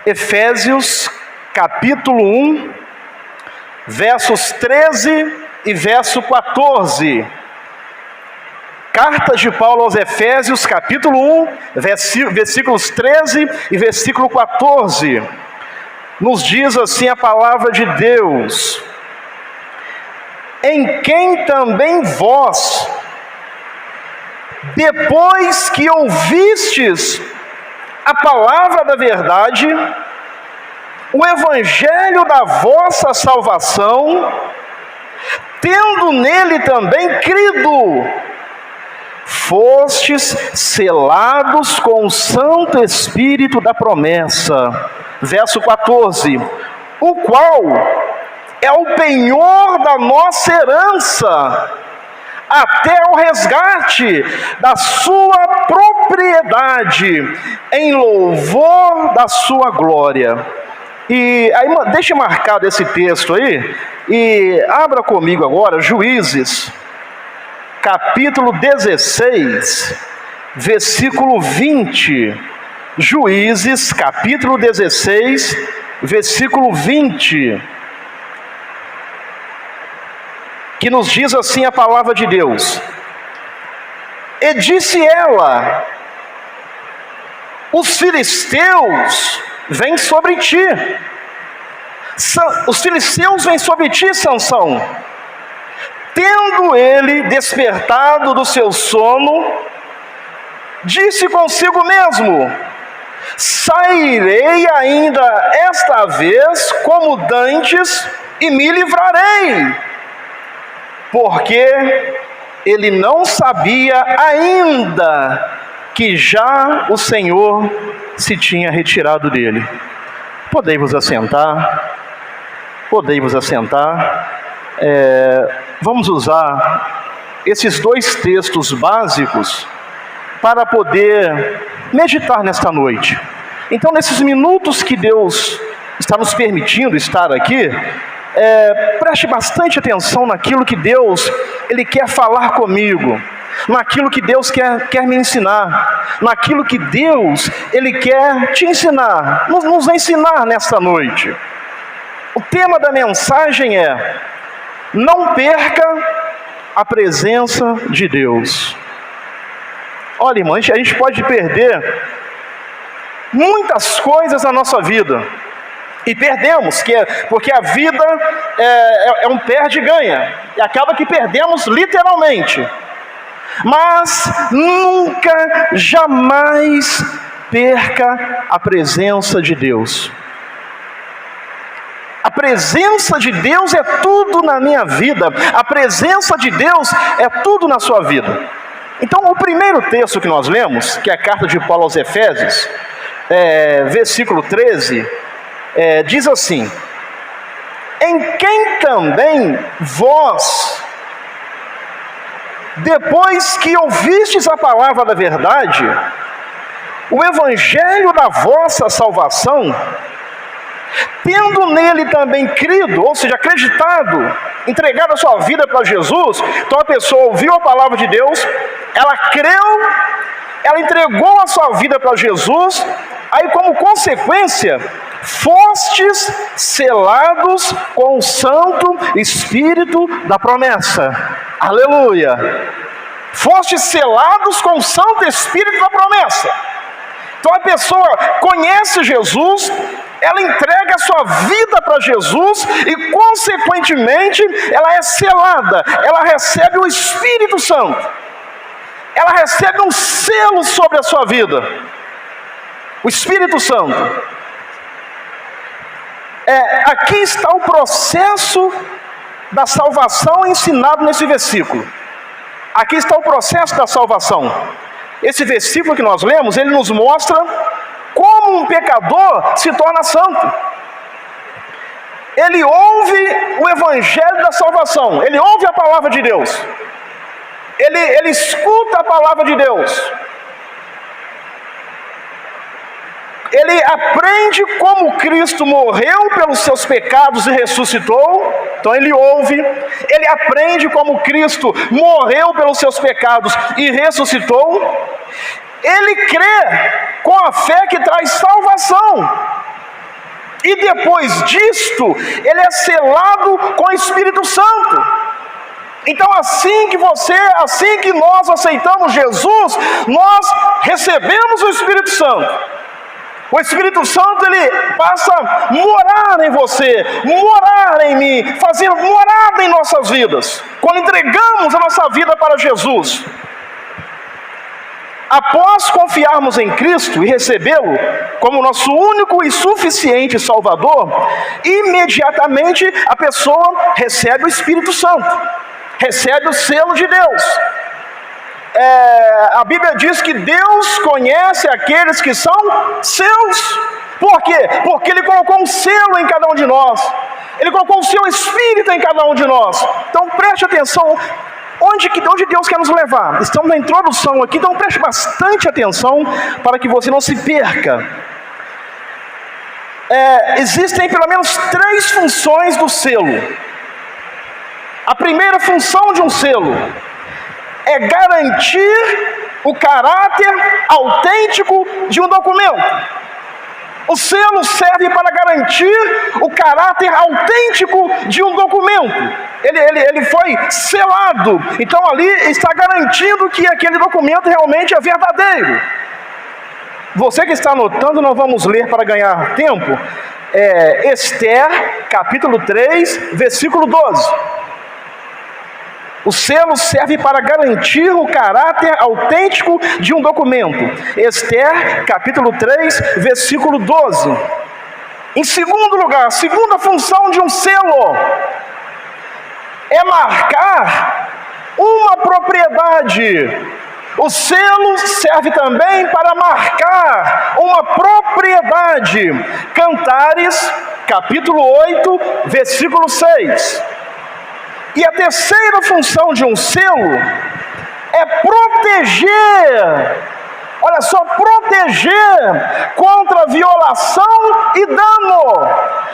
Efésios capítulo 1, versos 13 e verso 14. Carta de Paulo aos Efésios, capítulo 1, versículos 13 e versículo 14. Nos diz assim a palavra de Deus: em quem também vós, depois que ouvistes a palavra da verdade, o evangelho da vossa salvação, tendo nele também crido, fostes selados com o Santo Espírito da promessa. Verso 14: o qual é o penhor da nossa herança, até o resgate da sua propriedade, em louvor da sua glória. E aí, deixa marcado esse texto aí, e abra comigo agora, Juízes, capítulo 16, versículo 20. Juízes, capítulo 16, versículo 20. Que nos diz assim a palavra de Deus: e disse ela, os filisteus vêm sobre ti. Os filisteus vêm sobre ti, Sansão. Tendo ele despertado do seu sono, disse consigo mesmo: sairei ainda esta vez como dantes e me livrarei. Porque ele não sabia ainda que já o Senhor se tinha retirado dele. Podei-vos assentar. Vamos usar esses dois textos básicos para poder meditar nesta noite. Então, nesses minutos que Deus está nos permitindo estar aqui, preste bastante atenção naquilo que Deus Ele quer falar comigo, naquilo que Deus quer me ensinar, naquilo que Deus Ele quer te ensinar, nos ensinar nesta noite. O tema da mensagem é: não perca a presença de Deus. Olha, irmão, a gente pode perder muitas coisas na nossa vida. E perdemos, porque a vida é um perde e ganha. E acaba que perdemos literalmente. Mas nunca, jamais perca a presença de Deus. A presença de Deus é tudo na minha vida. A presença de Deus é tudo na sua vida. Então, o primeiro texto que nós lemos, que é a carta de Paulo aos Efésios, versículo 13, diz assim: em quem também vós, depois que ouvistes a palavra da verdade, o evangelho da vossa salvação, tendo nele também crido, ou seja, acreditado, entregado a sua vida para Jesus. Então a pessoa ouviu a palavra de Deus, ela creu, ela entregou a sua vida para Jesus, aí como consequência, fostes selados com o Santo Espírito da promessa. Aleluia! Fostes selados com o Santo Espírito da promessa. Então a pessoa conhece Jesus, ela entrega a sua vida para Jesus e consequentemente ela é selada, ela recebe o Espírito Santo. Ela recebe um selo sobre a sua vida, o Espírito Santo. Aqui está o processo da salvação ensinado nesse versículo. Aqui está o processo da salvação. Esse versículo que nós lemos, ele nos mostra como um pecador se torna santo. Ele ouve o evangelho da salvação, ele ouve a palavra de Deus, ele escuta a palavra de Deus, ele aprende como Cristo morreu pelos seus pecados e ressuscitou. Então ele ouve, ele aprende como Cristo morreu pelos seus pecados e ressuscitou. Ele crê com a fé que traz salvação. E depois disto, ele é selado com o Espírito Santo. Então assim que nós aceitamos Jesus, nós recebemos o Espírito Santo. O Espírito Santo, ele passa a morar em você, morar em mim, fazer morada em nossas vidas. Quando entregamos a nossa vida para Jesus, após confiarmos em Cristo e recebê-lo como nosso único e suficiente Salvador, imediatamente a pessoa recebe o Espírito Santo, recebe o selo de Deus. A Bíblia diz que Deus conhece aqueles que são seus. Por quê? Porque Ele colocou um selo em cada um de nós. Ele colocou o seu Espírito em cada um de nós. Então preste atenção, onde Deus quer nos levar. Estamos na introdução aqui, então preste bastante atenção para que você não se perca. Existem pelo menos 3 funções do selo. A primeira função de um selo é garantir o caráter autêntico de um documento. O selo serve para garantir o caráter autêntico de um documento. Ele foi selado, então ali está garantindo que aquele documento realmente é verdadeiro. Você que está anotando, nós vamos ler para ganhar tempo. Esther, capítulo 3, versículo 12. O selo serve para garantir o caráter autêntico de um documento. Esther, capítulo 3, versículo 12. Em segundo lugar, a segunda função de um selo é marcar uma propriedade. O selo serve também para marcar uma propriedade. Cantares, capítulo 8, versículo 6. E a terceira função de um selo é proteger, olha só, proteger contra violação e dano.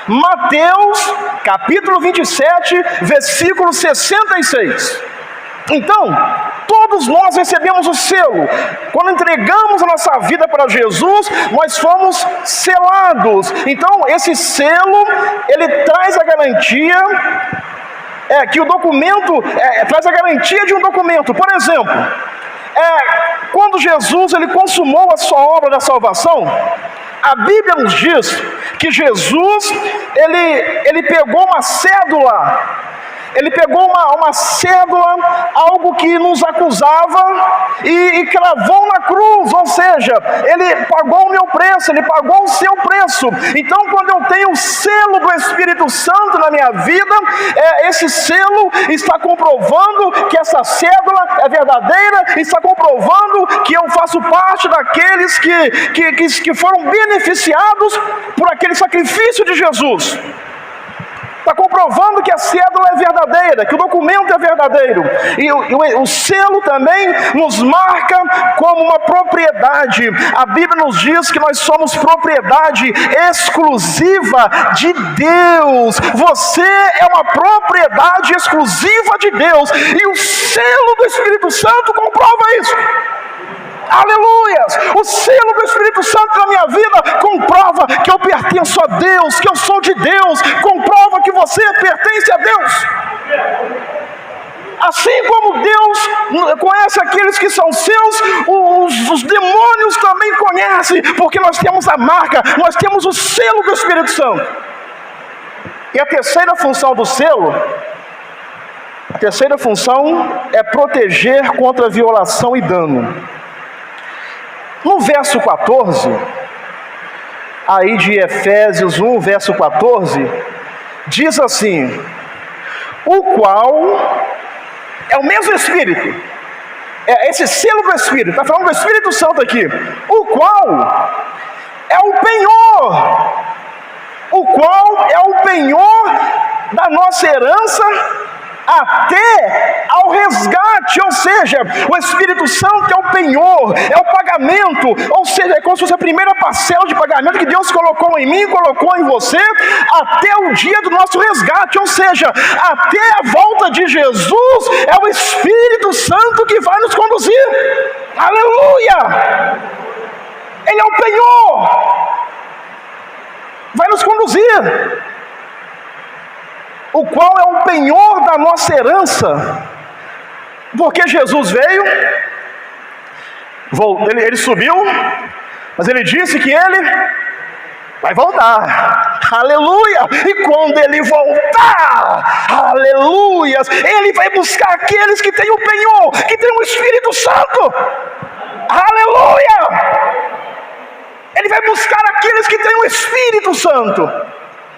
Mateus, capítulo 27, versículo 66. Então, todos nós recebemos o selo. Quando entregamos a nossa vida para Jesus, nós fomos selados. Então, esse selo, ele traz a garantia que o documento traz a garantia de um documento. Por exemplo, quando Jesus ele consumou a sua obra da salvação, a Bíblia nos diz que Jesus ele pegou uma cédula. Ele pegou uma cédula, algo que nos acusava, e cravou na cruz, ou seja, Ele pagou o meu preço, Ele pagou o seu preço. Então, quando eu tenho o selo do Espírito Santo na minha vida, esse selo está comprovando que essa cédula é verdadeira, está comprovando que eu faço parte daqueles que foram beneficiados por aquele sacrifício de Jesus. Está comprovando que a cédula é verdadeira, que o documento é verdadeiro. E o selo também nos marca como uma propriedade. A Bíblia nos diz que nós somos propriedade exclusiva de Deus. Você é uma propriedade exclusiva de Deus. E o selo do Espírito Santo comprova isso. Aleluias! O selo do Espírito Santo na minha vida comprova que eu pertenço a Deus, que eu sou de Deus, comprova que você pertence a Deus. Assim como Deus conhece aqueles que são seus, os demônios também conhecem, porque nós temos a marca, nós temos o selo do Espírito Santo. E a terceira função do selo, a terceira função é proteger contra violação e dano. No verso 14, aí de Efésios 1, verso 14, diz assim: o qual é o mesmo Espírito, esse selo do Espírito, está falando do Espírito Santo aqui, o qual é o penhor da nossa herança até ao resgate, ou seja, o Espírito Santo é o penhor, é o pagamento, ou seja, é como se fosse a primeira parcela de pagamento que Deus colocou em mim, colocou em você, até o dia do nosso resgate, ou seja, até a volta de Jesus, é o Espírito Santo que vai nos conduzir. Aleluia! Ele é o penhor. vai nos conduzir, o qual é o penhor da nossa herança, porque Jesus veio, ele subiu, mas ele disse que ele vai voltar, aleluia, e quando ele voltar, aleluias, ele vai buscar aqueles que têm o penhor, que têm o Espírito Santo, aleluia, ele vai buscar aqueles que têm o Espírito Santo,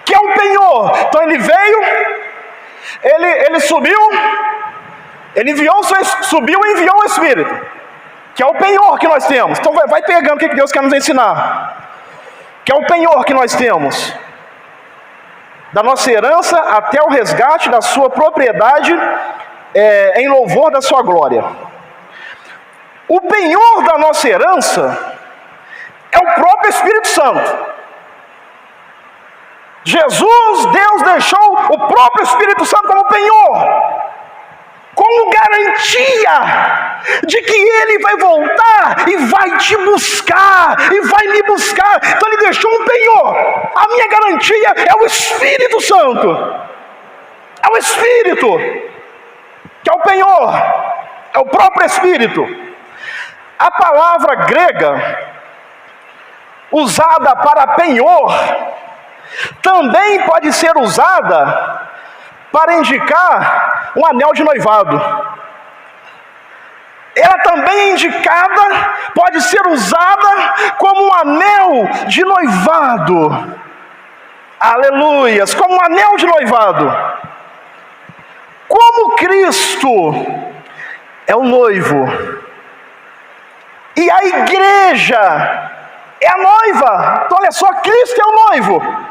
que é o penhor. Então ele veio, ele subiu, ele subiu e enviou o Espírito, que é o penhor que nós temos. Então vai pegando o que Deus quer nos ensinar, que é o penhor que nós temos, da nossa herança até o resgate da sua propriedade, em louvor da sua glória. O penhor da nossa herança é o próprio Espírito Santo. Jesus, Deus deixou o próprio Espírito Santo como penhor, como garantia de que Ele vai voltar e vai te buscar, e vai me buscar. Então Ele deixou um penhor. A minha garantia é o Espírito Santo, é o Espírito, que é o penhor, é o próprio Espírito. A palavra grega usada para penhor também pode ser usada para indicar um anel de noivado. Ela também é indicada, pode ser usada como um anel de noivado. Aleluias, como um anel de noivado. Como Cristo é o noivo e a igreja é a noiva. Então olha só, Cristo é o noivo.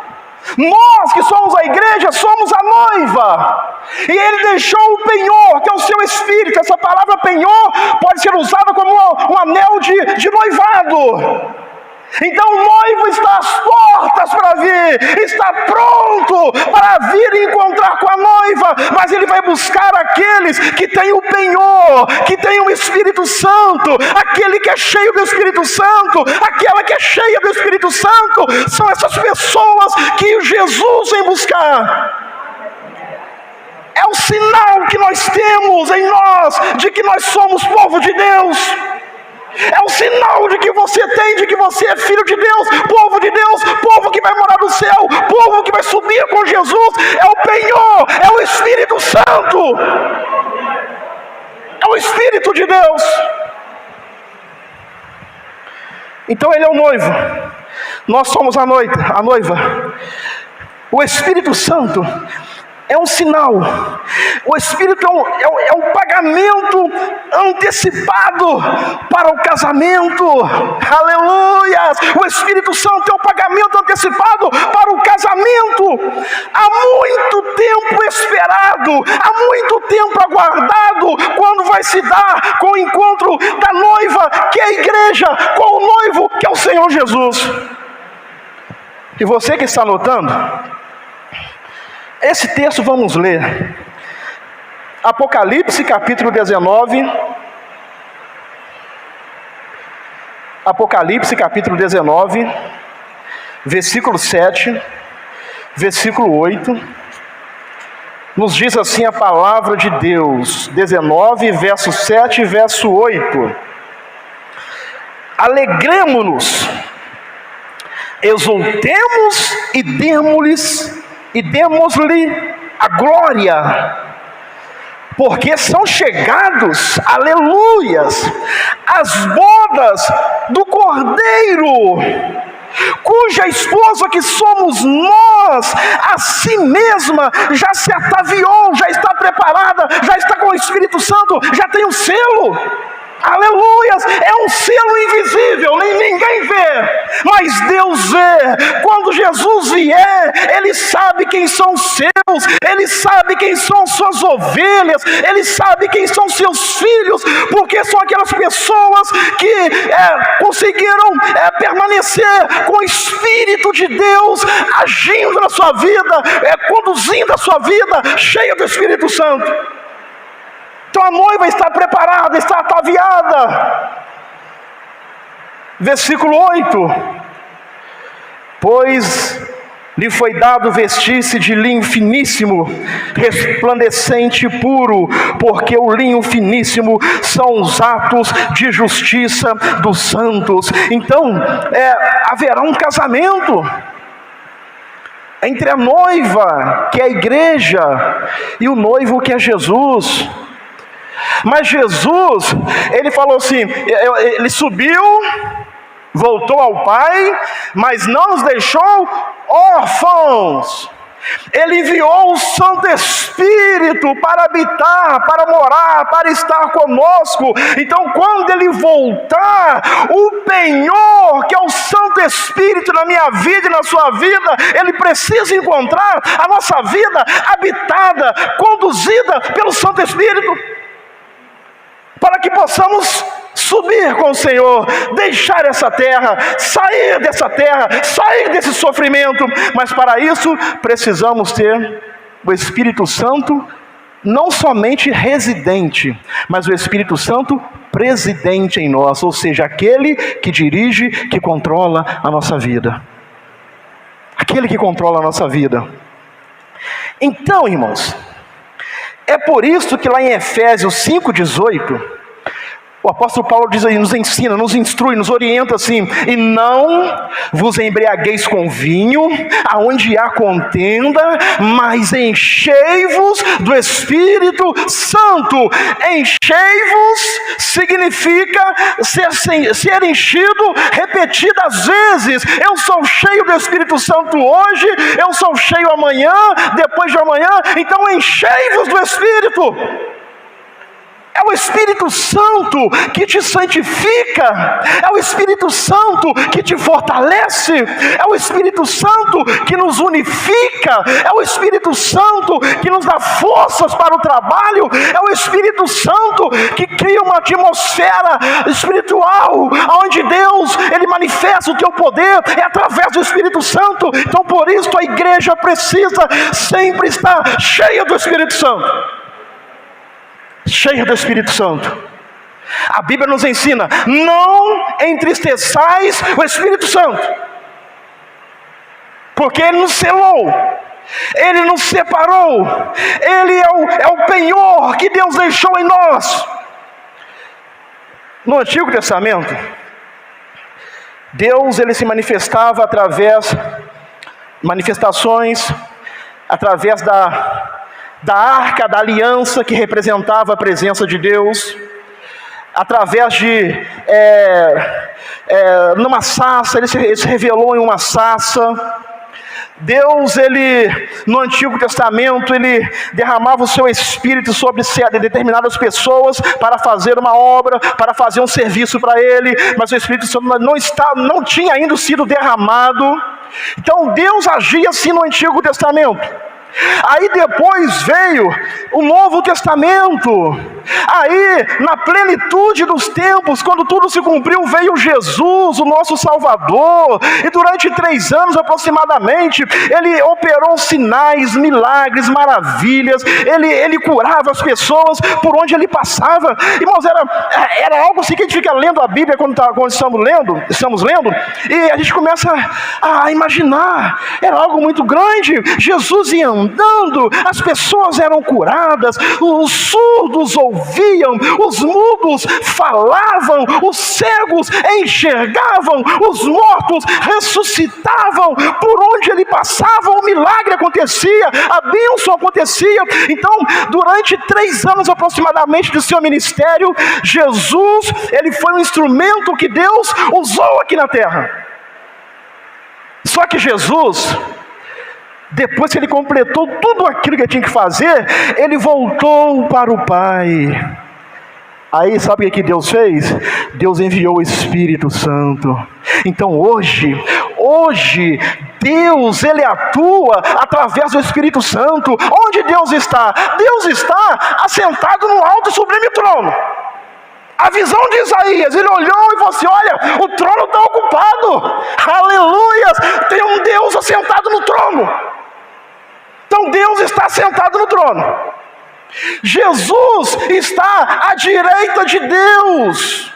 Nós que somos a igreja, somos a noiva. E Ele deixou o penhor, que é o seu Espírito. Essa palavra penhor pode ser usada como um anel de noivado. Então o noivo está às portas para vir, está pronto para vir e encontrar com a noiva, mas ele vai buscar aqueles que têm o penhor, que têm o Espírito Santo, aquele que é cheio do Espírito Santo, aquela que é cheia do Espírito Santo, são essas pessoas que Jesus vem buscar. É o sinal que nós temos em nós, de que nós somos povo de Deus. É o sinal de que você tem, de que você é filho de Deus, povo que vai morar no céu, povo que vai subir com Jesus. É o penhor, é o Espírito Santo, é o Espírito de Deus. Então Ele é o noivo, nós somos a noiva. O Espírito Santo é um sinal. O Espírito é um pagamento antecipado para o casamento. Aleluia! O Espírito Santo é um pagamento antecipado para o casamento. Há muito tempo esperado, há muito tempo aguardado, quando vai se dar com o encontro da noiva, que é a igreja, com o noivo, que é o Senhor Jesus. E você que está anotando, esse texto vamos ler. Apocalipse capítulo 19. Apocalipse capítulo 19, versículo 7, versículo 8. Nos diz assim a palavra de Deus. 19, verso 7 e verso 8. Alegremo-nos, exultemos e demos-lhe a glória, porque são chegados, aleluias, as bodas do Cordeiro, cuja esposa que somos nós, a si mesma já se ataviou, já está preparada, já está com o Espírito Santo, já tem o selo. Aleluias, é um selo invisível, ninguém vê, mas Deus vê. Quando Jesus vier, Ele sabe quem são os seus, Ele sabe quem são suas ovelhas, Ele sabe quem são seus filhos, porque são aquelas pessoas que conseguiram permanecer com o Espírito de Deus agindo na sua vida, conduzindo a sua vida, cheia do Espírito Santo. Então a noiva está preparada, está ataviada. Versículo 8. Pois Lhe foi dado vestir-se de linho finíssimo, resplandecente e puro, porque o linho finíssimo são os atos de justiça dos santos. Então, haverá um casamento entre a noiva, que é a igreja, e o noivo, que é Jesus. Mas Jesus, ele falou assim, ele subiu, voltou ao Pai, mas não nos deixou órfãos. Ele enviou o Santo Espírito para habitar, para morar, para estar conosco. Então, quando Ele voltar, o penhor, que é o Santo Espírito na minha vida e na sua vida, Ele precisa encontrar a nossa vida habitada, conduzida pelo Santo Espírito, para que possamos subir com o Senhor, deixar essa terra, sair dessa terra, sair desse sofrimento. Mas para isso precisamos ter o Espírito Santo, não somente residente, mas o Espírito Santo presidente em nós, ou seja, aquele que dirige, que controla a nossa vida. Aquele que controla a nossa vida. Então, irmãos, é por isso que lá em Efésios 5,18, o apóstolo Paulo diz aí, nos ensina, nos instrui, nos orienta assim: e não vos embriagueis com vinho, aonde há contenda, mas enchei-vos do Espírito Santo. Enchei-vos significa ser enchido repetidas vezes. Eu sou cheio do Espírito Santo hoje, eu sou cheio amanhã, depois de amanhã. Então enchei-vos do Espírito. É o Espírito Santo que te santifica, é o Espírito Santo que te fortalece, é o Espírito Santo que nos unifica, é o Espírito Santo que nos dá forças para o trabalho, é o Espírito Santo que cria uma atmosfera espiritual, onde Deus, Ele manifesta o teu poder, é através do Espírito Santo. Então por isso a igreja precisa sempre estar cheia do Espírito Santo. Cheia do Espírito Santo. A Bíblia nos ensina: não entristeçais o Espírito Santo, porque Ele nos selou, Ele nos separou, Ele é o penhor que Deus deixou em nós. No Antigo Testamento, Deus, Ele se manifestava através da arca da aliança, que representava a presença de Deus, através de numa sarça. Ele se revelou em uma sarça. Deus, Ele, no Antigo Testamento, Ele derramava o seu Espírito sobre determinadas pessoas para fazer uma obra, para fazer um serviço para Ele, mas o Espírito Santo não tinha ainda sido derramado. Então Deus agia assim no Antigo Testamento. Aí depois veio o Novo Testamento. Aí, na plenitude dos tempos, quando tudo se cumpriu, veio Jesus, o nosso Salvador. E durante 3 anos aproximadamente, Ele operou sinais, milagres, maravilhas. Ele curava as pessoas por onde Ele passava. Irmãos, era algo assim que a gente fica lendo a Bíblia quando estamos lendo, e a gente começa a imaginar. Era algo muito grande. Jesus ia andando, as pessoas eram curadas, os surdos ouviam, os mudos falavam, os cegos enxergavam, os mortos ressuscitavam. Por onde Ele passava, o milagre acontecia, a bênção acontecia. Então, durante 3 anos aproximadamente de seu ministério, Jesus, Ele foi um instrumento que Deus usou aqui na terra. Só que Jesus, depois que Ele completou tudo aquilo que Ele tinha que fazer, Ele voltou para o Pai. Aí sabe o que Deus fez? Deus enviou o Espírito Santo. Então hoje Deus, Ele atua através do Espírito Santo. Onde Deus está? Deus está assentado no alto e sublime trono. A visão de Isaías, ele olhou e falou assim: olha, o trono está ocupado. Aleluia! Tem um Deus assentado no trono. Então Deus está sentado no trono. Jesus está à direita de Deus.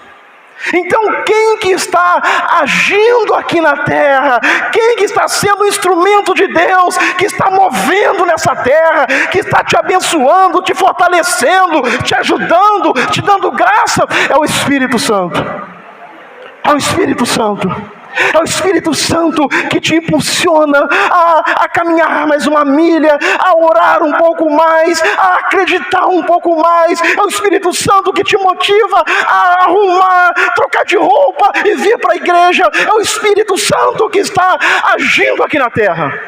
Então quem que está agindo aqui na terra, quem que está sendo o instrumento de Deus, que está movendo nessa terra, que está te abençoando, te fortalecendo, te ajudando, te dando graça, é o Espírito Santo. É o Espírito Santo. É o Espírito Santo que te impulsiona a caminhar mais uma milha, a orar um pouco mais, a acreditar um pouco mais. É o Espírito Santo que te motiva a arrumar, trocar de roupa e vir para a igreja. É o Espírito Santo que está agindo aqui na terra.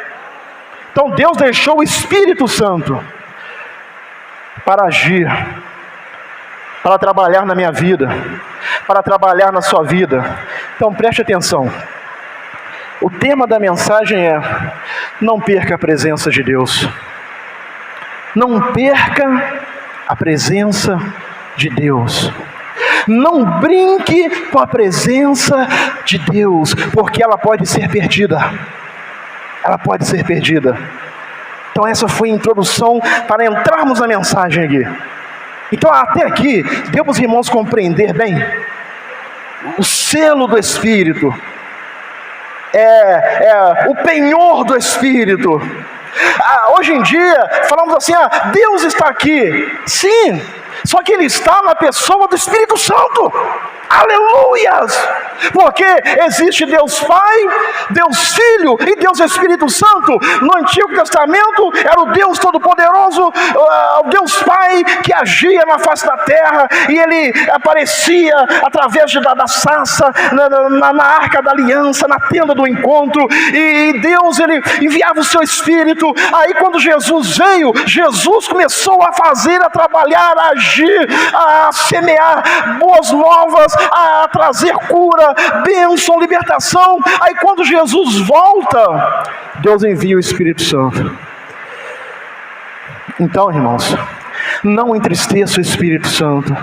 Então Deus deixou o Espírito Santo para agir, para trabalhar na minha vida, para trabalhar na sua vida. Então preste atenção. O tema da mensagem é: não perca a presença de Deus. Não perca a presença de Deus. Não brinque com a presença de Deus, porque ela pode ser perdida. Ela pode ser perdida. Então essa foi a introdução para entrarmos na mensagem aqui. Então até aqui, deu para os irmãos compreender bem? O selo do Espírito, o penhor do Espírito. Hoje em dia, falamos assim, Deus está aqui. Sim, só que Ele está na pessoa do Espírito Santo. Aleluias! Porque existe Deus Pai, Deus Filho e Deus Espírito Santo. No Antigo Testamento era o Deus Todo-Poderoso, o Deus Pai que agia na face da terra, e Ele aparecia através da sarça, na arca da aliança, na tenda do encontro, e Deus, Ele enviava o seu Espírito. Aí quando Jesus veio, Jesus começou a fazer, a trabalhar, a agir, a semear boas novas, a trazer cura, bênção, libertação. Aí quando Jesus volta, Deus envia o Espírito Santo. Então, irmãos, não entristeça o Espírito Santo.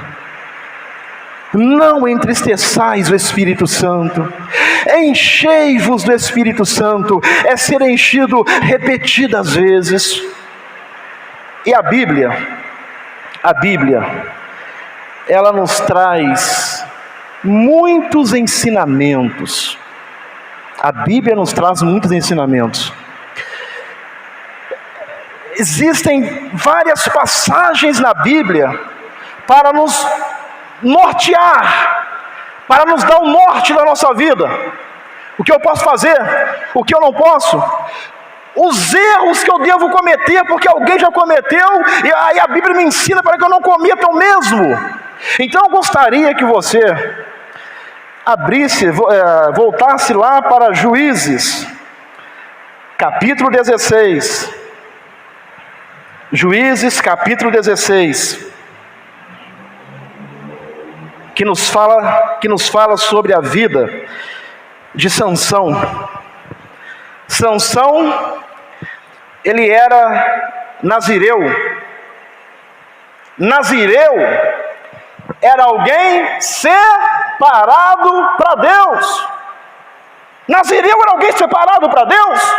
Não entristeçais o Espírito Santo. Enchei-vos do Espírito Santo. É ser enchido repetidas vezes. E a Bíblia, ela nos traz muitos ensinamentos. A Bíblia nos traz muitos ensinamentos. Existem várias passagens na Bíblia para nos nortear, para nos dar o norte da nossa vida. O que eu posso fazer, o que eu não posso, os erros que eu devo cometer, porque alguém já cometeu, e aí a Bíblia me ensina para que eu não cometa o mesmo. Então eu gostaria que você voltasse lá para Juízes, capítulo 16. Juízes, capítulo 16. Que nos fala sobre a vida de Sansão. Sansão, ele era nazireu. Nazireu era alguém separado para Deus. Nazireu era alguém separado para Deus.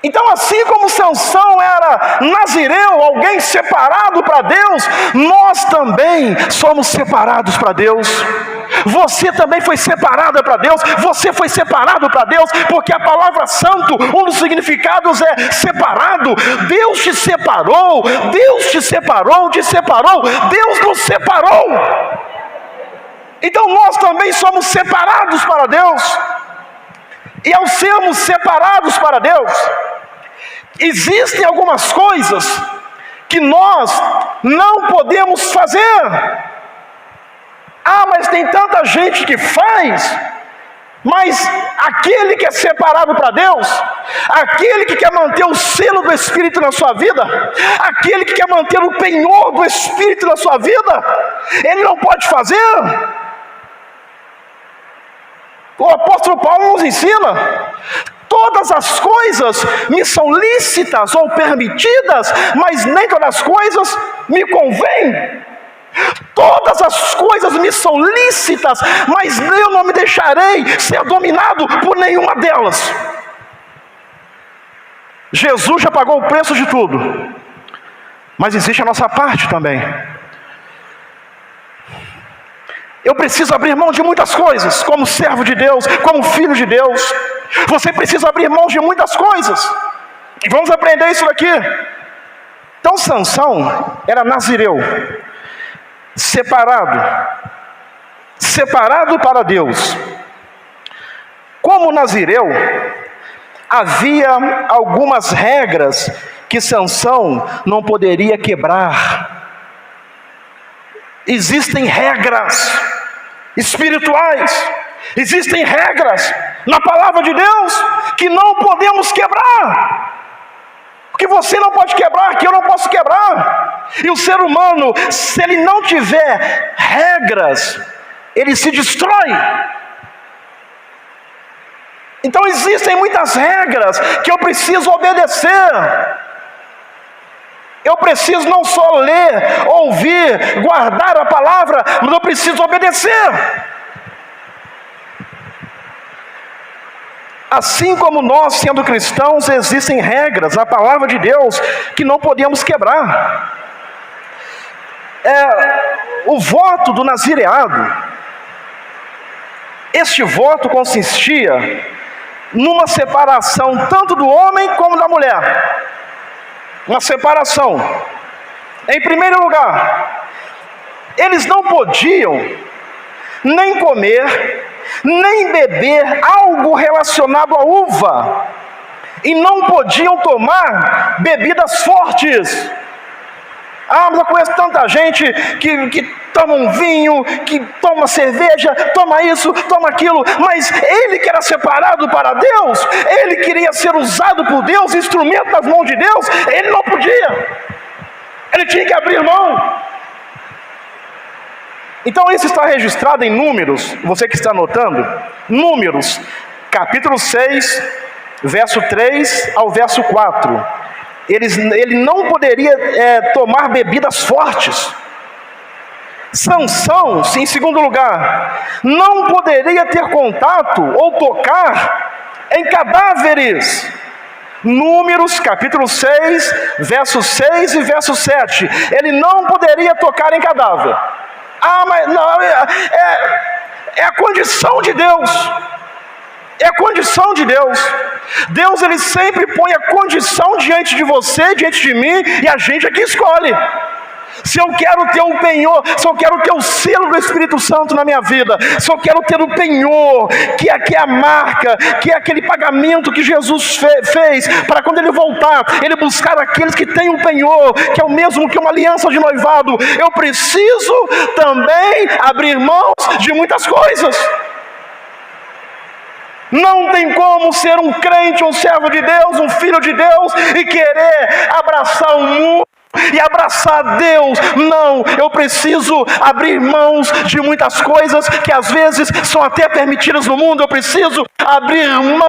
Então, assim como Sansão era nazireu, alguém separado para Deus, nós também somos separados para Deus. Você também foi separada para Deus. Você foi separado para Deus, porque a palavra santo, um dos significados é separado. Deus te separou, Deus te separou, Deus nos separou. Então nós também somos separados para Deus. E ao sermos separados para Deus, existem algumas coisas que nós não podemos fazer. Mas tem tanta gente que faz. Mas aquele que é separado para Deus, aquele que quer manter o selo do Espírito na sua vida, aquele que quer manter o penhor do Espírito na sua vida, ele não pode fazer. O apóstolo Paulo nos ensina: todas as coisas me são lícitas ou permitidas, mas nem todas as coisas me convêm. Todas as coisas me são lícitas, mas eu não me deixarei ser dominado por nenhuma delas. Jesus já pagou o preço de tudo, mas existe a nossa parte também. Eu preciso abrir mão de muitas coisas, como servo de Deus, como filho de Deus. Você precisa abrir mão de muitas coisas. E vamos aprender isso daqui. Então Sansão era nazireu, separado para Deus. Como nazireu, havia algumas regras que Sansão não poderia quebrar. Existem regras espirituais, existem regras na palavra de Deus que não podemos quebrar. Que você não pode quebrar, que eu não posso quebrar. E o ser humano, se ele não tiver regras, ele se destrói. Então existem muitas regras que eu preciso obedecer. Eu preciso não só ler, ouvir, guardar a palavra, mas eu preciso obedecer. Assim como nós, sendo cristãos, existem regras na palavra de Deus que não podemos quebrar. O voto do nazireado, este voto consistia numa separação tanto do homem como da mulher. Uma separação. Em primeiro lugar, eles não podiam nem comer, nem beber algo relacionado à uva, e não podiam tomar bebidas fortes. Mas eu conheço tanta gente que toma um vinho, que toma cerveja, toma isso, toma aquilo, mas ele que era separado para Deus, ele queria ser usado por Deus, instrumento nas mãos de Deus, ele não podia, ele tinha que abrir mão. Então isso está registrado em Números, você que está anotando, Números, capítulo 6, verso 3 ao verso 4. Ele não poderia tomar bebidas fortes. Sansão, em segundo lugar, não poderia ter contato ou tocar em cadáveres. Números, capítulo 6, verso 6 e verso 7. Ele não poderia tocar em cadáver. Mas não, é a condição de Deus. É a condição de Deus. Deus, ele sempre põe a condição diante de você, diante de mim, e a gente é que escolhe. Se eu quero ter o penhor, se eu quero ter o selo do Espírito Santo na minha vida, se eu quero ter o penhor, que é a marca, que é aquele pagamento que Jesus fez, para quando Ele voltar, Ele buscar aqueles que têm o penhor, que é o mesmo que uma aliança de noivado, eu preciso também abrir mãos de muitas coisas. Não tem como ser um crente, um servo de Deus, um filho de Deus, e querer abraçar o mundo e abraçar Deus. Não, eu preciso abrir mãos de muitas coisas que às vezes são até permitidas no mundo. Eu preciso abrir mão,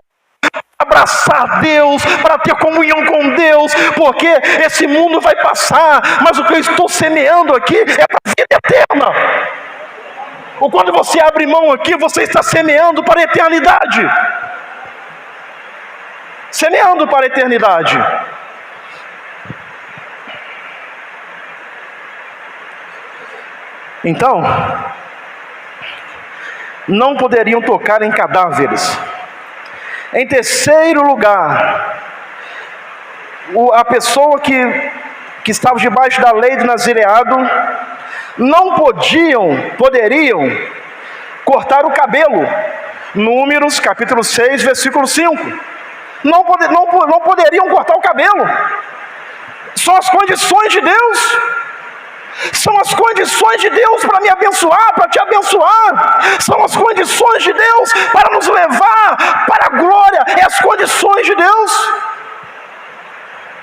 abraçar Deus, para ter comunhão com Deus, porque esse mundo vai passar, mas o que eu estou semeando aqui é para a vida eterna. Ou quando você abre mão aqui, você está semeando para a eternidade. Semeando para a eternidade. Então, não poderiam tocar em cadáveres. Em terceiro lugar, a pessoa que estava debaixo da lei do nazireado, não poderiam cortar o cabelo. Números, capítulo 6, versículo 5. Não poderiam cortar o cabelo. São as condições de Deus. São as condições de Deus para me abençoar, para te abençoar. São as condições de Deus para nos levar para a glória. É as condições de Deus.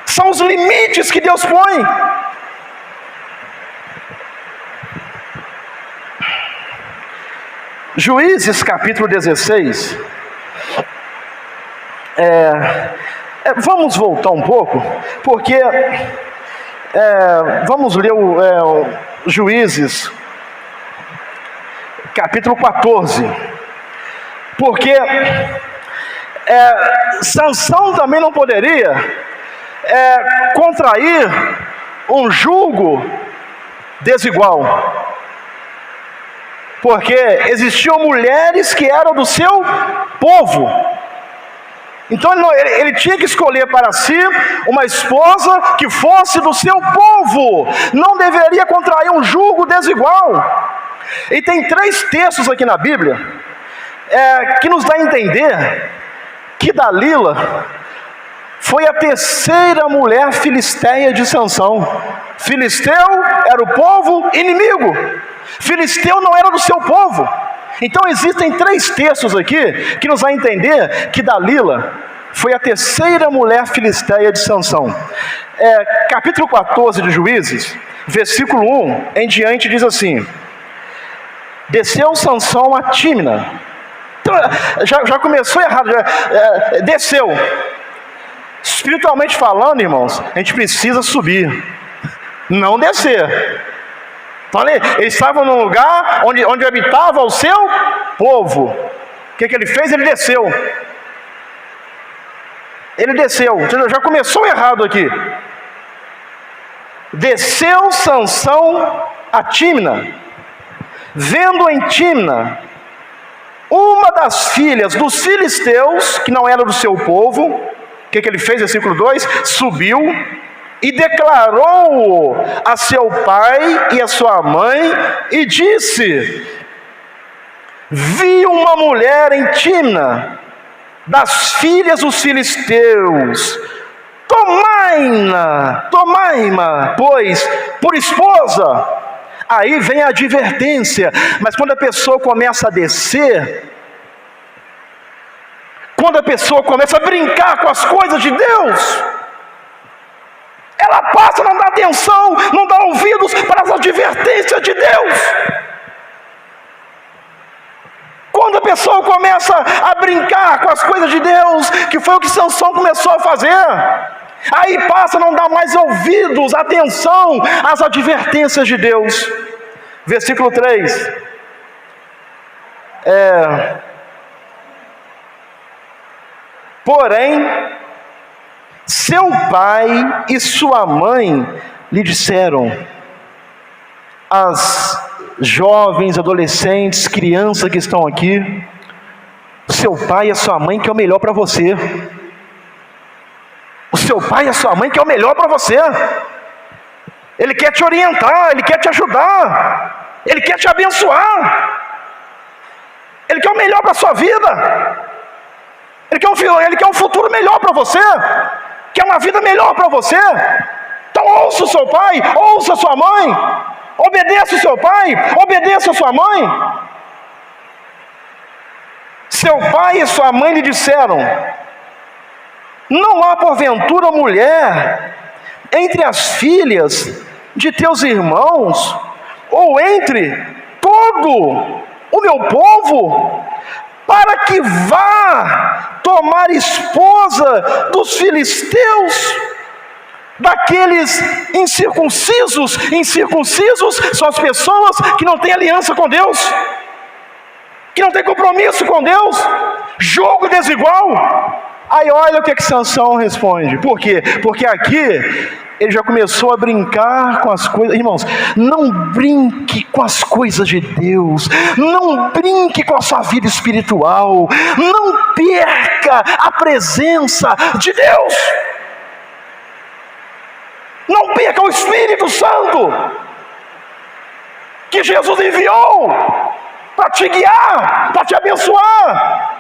São os limites que Deus põe. Juízes, capítulo 16. Vamos voltar um pouco, porque vamos ler o Juízes, capítulo 14. Porque Sansão também não poderia contrair um jugo desigual. porque existiam mulheres que eram do seu povo. Então ele tinha que escolher para si uma esposa que fosse do seu povo, não deveria contrair um jugo desigual. E tem 3 textos aqui na Bíblia que nos dá a entender que Dalila foi a terceira mulher filisteia de Sansão. Filisteu era o povo inimigo, filisteu não era do seu povo. Então existem 3 textos aqui que nos dá a entender que Dalila foi a terceira mulher filisteia de Sansão. Capítulo 14 de Juízes, versículo 1 em diante diz assim: desceu Sansão a Tímina. Então, já começou errado, desceu. Espiritualmente falando, irmãos, a gente precisa subir, não descer. Então eles estavam num lugar onde habitava o seu povo. O que ele fez? Ele desceu. Ele desceu. Já começou errado aqui. Desceu Sansão a Tímina, vendo em Tímina uma das filhas dos filisteus, que não era do seu povo. O que ele fez? Versículo 2: subiu e declarou a seu pai e a sua mãe, e disse: vi uma mulher em Tímina, das filhas dos filisteus, tomai-ma, pois, por esposa. Aí vem a advertência, mas quando a pessoa começa a descer, quando a pessoa começa a brincar com as coisas de Deus, ela passa a não dar atenção, não dá ouvidos para as advertências de Deus. Quando a pessoa começa a brincar com as coisas de Deus, que foi o que Sansão começou a fazer, aí passa a não dar mais ouvidos, atenção às advertências de Deus. Versículo 3. Porém, seu pai e sua mãe lhe disseram, as jovens, adolescentes, crianças que estão aqui, seu pai e a sua mãe que é o melhor para você. O seu pai e a sua mãe que é o melhor para você. Ele quer te orientar, ele quer te ajudar, ele quer te abençoar, ele quer o melhor para a sua vida, ele quer um futuro melhor para você, quer uma vida melhor para você. Então ouça o seu pai, ouça a sua mãe, obedeça o seu pai, obedeça a sua mãe. Seu pai e sua mãe lhe disseram, não há porventura mulher entre as filhas de teus irmãos, ou entre todo o meu povo, para que vá tomar esposa dos filisteus, daqueles incircuncisos. Incircuncisos são as pessoas que não têm aliança com Deus, que não têm compromisso com Deus, jogo desigual. Aí olha o que Sansão responde. Por quê? Porque aqui ele já começou a brincar com as coisas. Irmãos, não brinque com as coisas de Deus, não brinque com a sua vida espiritual, não perca a presença de Deus, não perca o Espírito Santo que Jesus enviou para te guiar, para te abençoar.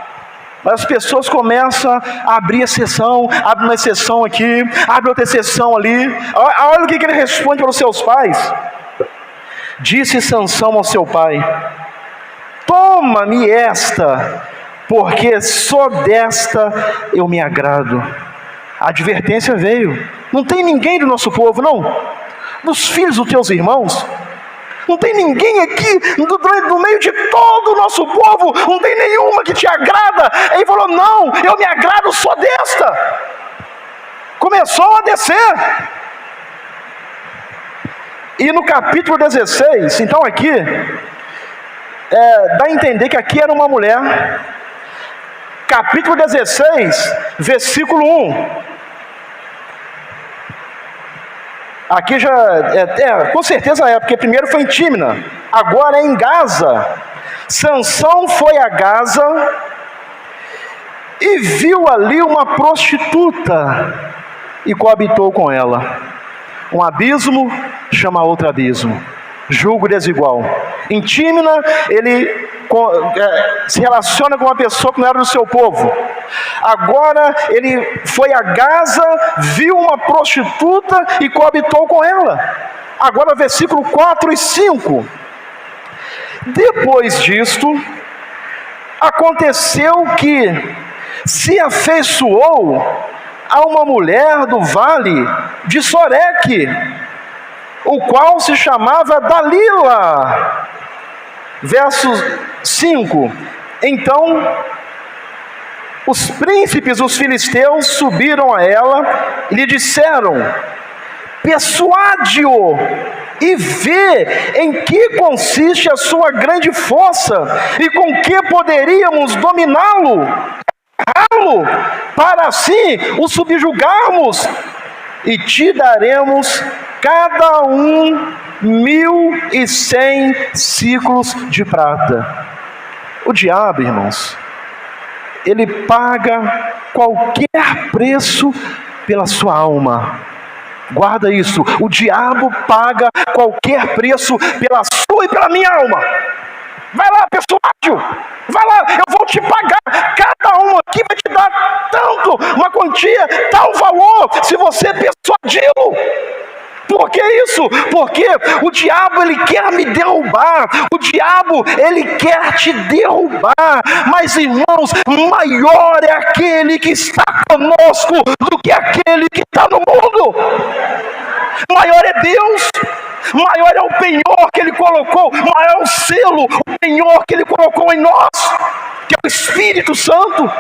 Mas as pessoas começam a abrir a sessão, abre uma exceção aqui, abre outra exceção ali. Olha o que ele responde para os seus pais. Disse Sansão ao seu pai, toma-me esta, porque só desta eu me agrado. A advertência veio. Não tem ninguém do nosso povo, não. Dos filhos dos teus irmãos, não tem ninguém aqui, no meio de todo o nosso povo, não tem nenhuma que te agrada. Ele falou, não, eu me agrado só desta. Começou a descer. E no capítulo 16, então aqui, dá a entender que aqui era uma mulher. Capítulo 16, versículo 1. Aqui já, com certeza porque primeiro foi em Tímina, agora é em Gaza. Sansão foi a Gaza e viu ali uma prostituta e coabitou com ela. Um abismo chama outro abismo. Julgo desigual. Em Tímina, ele se relaciona com uma pessoa que não era do seu povo. Agora ele foi a Gaza, viu uma prostituta e coabitou com ela. Agora versículo 4 e 5. Depois disto, aconteceu que se afeiçoou a uma mulher do vale de Soreque, o qual se chamava Dalila. Verso 5. Então os príncipes dos filisteus subiram a ela e lhe disseram: persuade-o e vê em que consiste a sua grande força e com que poderíamos dominá-lo, para assim o subjugarmos, e te daremos cada um 1.100 ciclos de prata. O diabo, irmãos, ele paga qualquer preço pela sua alma. Guarda isso, o diabo paga qualquer preço pela sua e pela minha alma. Vai lá, persuade-o, vai lá, eu vou te pagar, cada um aqui vai te dar tanto, uma quantia, tal valor, se você persuadi-lo. Por que isso? Porque o diabo, ele quer me derrubar, o diabo, ele quer te derrubar, mas irmãos, maior é aquele que está conosco do que aquele que está no mundo. Maior é Deus, maior é o penhor que ele colocou, maior é o selo, o penhor que ele colocou em nós, que é o Espírito Santo,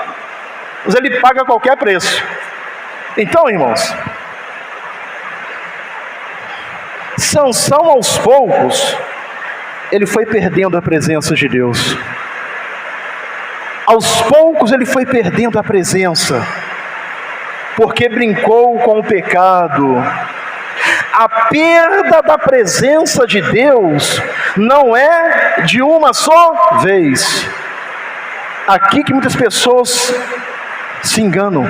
mas ele paga qualquer preço. Então, irmãos, Sansão aos poucos, ele foi perdendo a presença de Deus. Aos poucos ele foi perdendo a presença, porque brincou com o pecado. A perda da presença de Deus não é de uma só vez. Aqui que muitas pessoas se enganam.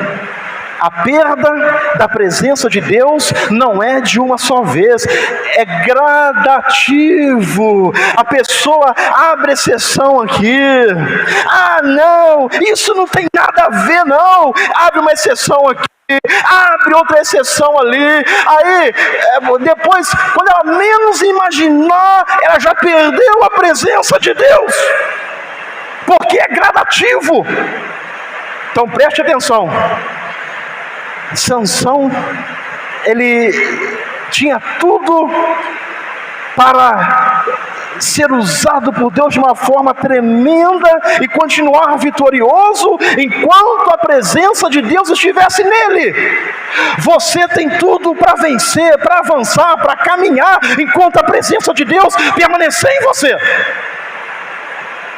A perda da presença de Deus não é de uma só vez, é gradativo. A pessoa abre exceção aqui. Ah, não, isso não tem nada a ver, não. Abre uma exceção aqui, abre outra exceção ali. Aí, depois, quando ela menos imaginar, ela já perdeu a presença de Deus, porque é gradativo. Então preste atenção. Sansão, ele tinha tudo para ser usado por Deus de uma forma tremenda e continuar vitorioso enquanto a presença de Deus estivesse nele. Você tem tudo para vencer, para avançar, para caminhar, enquanto a presença de Deus permanecer em você.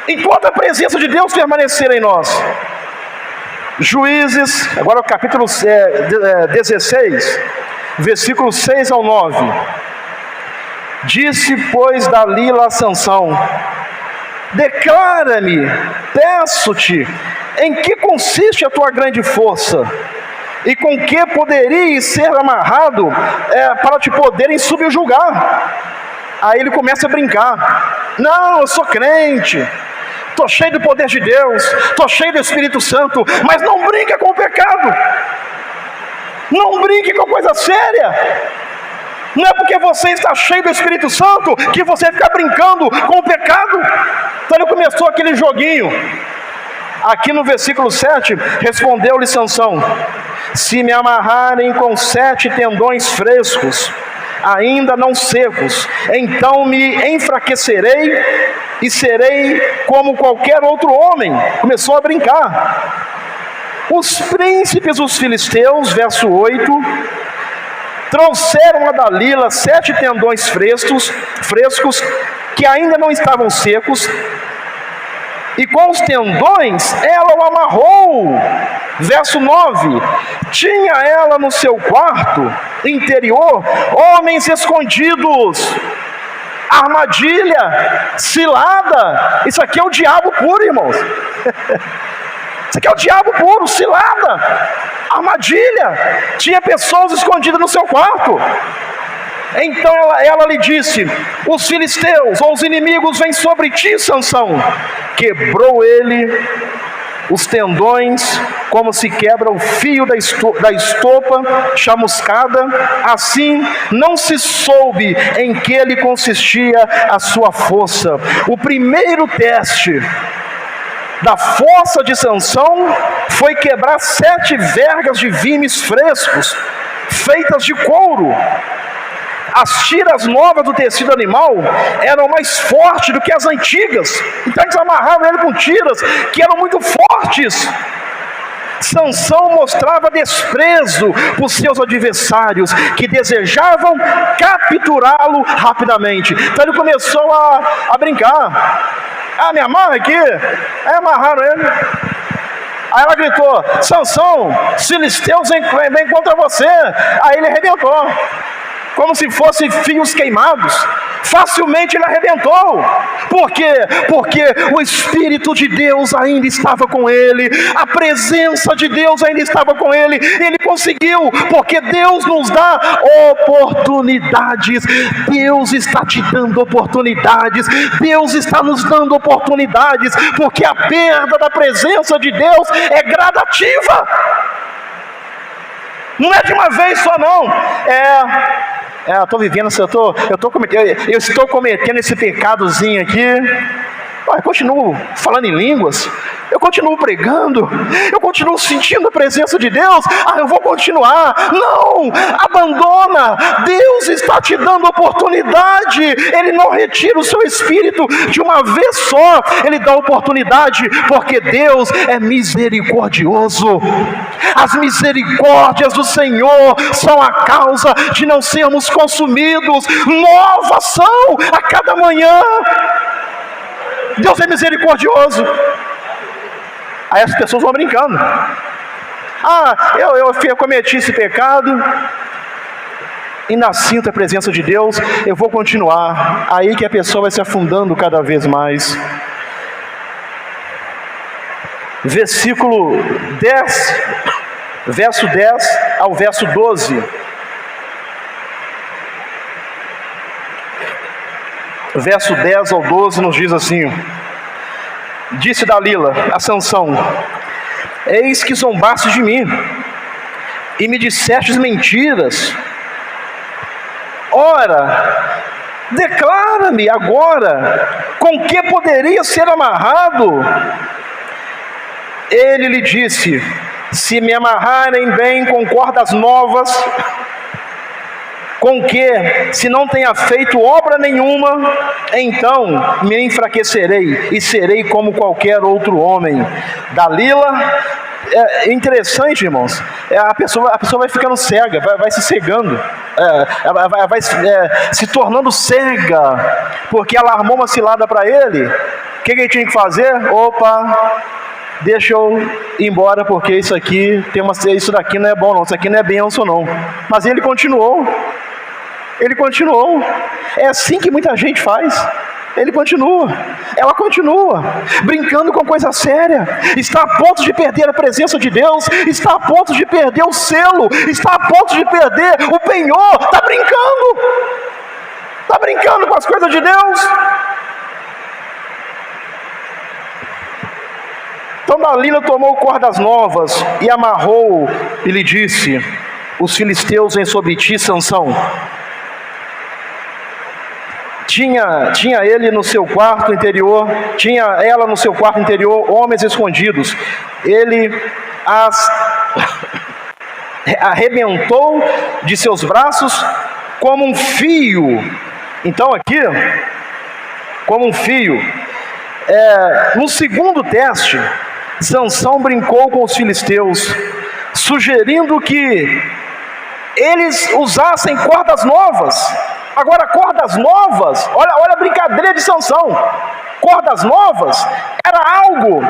Enquanto a presença de Deus permanecer em nós. Juízes, agora o capítulo 16, versículo 6 ao 9. Disse, pois, Dalila a Sansão: declara-me, peço-te, em que consiste a tua grande força, e com que poderias ser amarrado para te poderem subjugar. Aí ele começa a brincar: não, eu sou crente, estou cheio do poder de Deus, estou cheio do Espírito Santo, mas não brinca com o pecado, não brinque com coisa séria. Não é porque você está cheio do Espírito Santo que você fica brincando com o pecado. Então ele começou aquele joguinho. Aqui no versículo 7, respondeu-lhe Sansão: se me amarrarem com 7 tendões frescos, ainda não secos, então me enfraquecerei e serei como qualquer outro homem. Começou a brincar. Os príncipes dos filisteus, verso 8, trouxeram a Dalila 7 tendões frescos, que ainda não estavam secos, e com os tendões ela o amarrou. Verso 9, tinha ela no seu quarto interior homens escondidos, armadilha, cilada. Isso aqui é o diabo puro, irmãos. Isso aqui é o diabo puro, cilada, armadilha. Tinha pessoas escondidas no seu quarto. Então ela lhe disse: os filisteus, ou os inimigos, vêm sobre ti, Sansão. Quebrou ele os tendões, como se quebra o fio da estopa chamuscada. Assim não se soube em que lhe consistia a sua força. O primeiro teste da força de Sansão foi quebrar 7 vergas de vimes frescos, feitas de couro. As tiras novas do tecido animal eram mais fortes do que as antigas. Então eles amarravam ele com tiras que eram muito fortes. Sansão mostrava desprezo por seus adversários, que desejavam capturá-lo rapidamente. Então ele começou a brincar. Me amarra aqui. Aí amarraram ele. Aí ela gritou: Sansão, os filisteus vêm contra você. Aí ele arrebentou, como se fossem fios queimados. Facilmente ele arrebentou. Por quê? Porque o Espírito de Deus ainda estava com ele, a presença de Deus ainda estava com ele. Ele conseguiu, porque Deus nos dá oportunidades. Deus está te dando oportunidades. Deus está nos dando oportunidades, porque a perda da presença de Deus é gradativa. Não é de uma vez só, não. Eu estou cometendo esse pecadozinho aqui. Eu continuo falando em línguas, eu continuo pregando, eu continuo sentindo a presença de Deus. Eu vou continuar. Não, abandona. Deus está te dando oportunidade. Ele não retira o seu espírito de uma vez só. Ele dá oportunidade, porque Deus é misericordioso. As misericórdias do Senhor são a causa de não sermos consumidos. Novas são a cada manhã. Deus é misericordioso. Aí as pessoas vão brincando. Eu cometi esse pecado e na cinta a presença de Deus, eu vou continuar. Aí que a pessoa vai se afundando cada vez mais. Versículo 10, verso 10 ao verso 12. Verso 10 ao 12 nos diz assim: disse Dalila a Sansão: eis que zombaste de mim e me dissestes mentiras. Ora, declara-me agora com que poderia ser amarrado. Ele lhe disse: se me amarrarem bem com cordas novas, com que, se não tenha feito obra nenhuma, então me enfraquecerei e serei como qualquer outro homem. Dalila, é interessante, irmãos, a pessoa vai ficando cega, vai se cegando, vai se tornando cega, porque ela armou uma cilada para ele. O que ele tinha que fazer? Deixa eu ir embora, porque isso daqui não é bom não, isso aqui não é bênção não. Mas ele continuou. É assim que muita gente faz. Ela continua brincando com coisa séria. Está a ponto de perder a presença de Deus, está a ponto de perder o selo, está a ponto de perder o penhor. Está brincando com as coisas de Deus. Então Dalila tomou cordas novas e amarrou e lhe disse: os filisteus vêm sobre ti, Sansão. Tinha ela no seu quarto interior homens escondidos. Ele as arrebentou de seus braços como um fio. Então aqui, como um fio. No segundo teste, Sansão brincou com os filisteus, sugerindo que eles usassem cordas novas. Agora, cordas novas, olha a brincadeira de Sansão. Cordas novas era algo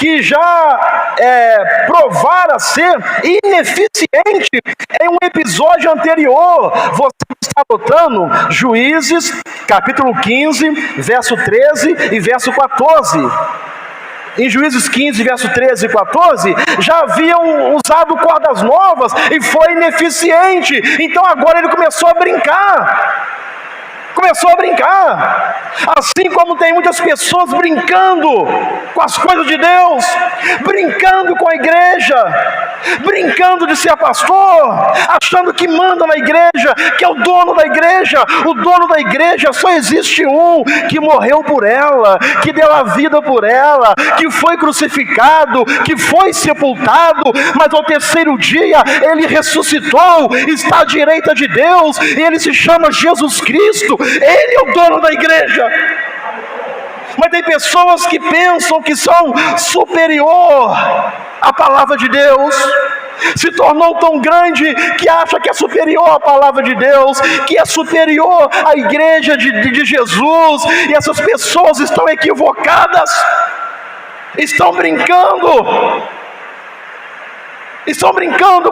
que já provara ser ineficiente em um episódio anterior. Você está notando? Juízes, capítulo 15, verso 13 e verso 14. Em Juízes 15, verso 13 e 14, já haviam usado cordas novas e foi ineficiente. Então agora ele começou a brincar. Assim como tem muitas pessoas brincando com as coisas de Deus, brincando com a igreja, brincando de ser pastor, achando que manda na igreja, que é o dono da igreja. O dono da igreja só existe um, que morreu por ela, que deu a vida por ela, que foi crucificado, que foi sepultado, mas ao terceiro dia ele ressuscitou, está à direita de Deus, e ele se chama Jesus Cristo. Ele é o dono da igreja. Mas tem pessoas que pensam que são superior à palavra de Deus, se tornou tão grande que acha que é superior à palavra de Deus, que é superior à igreja de Jesus, e essas pessoas estão equivocadas, estão brincando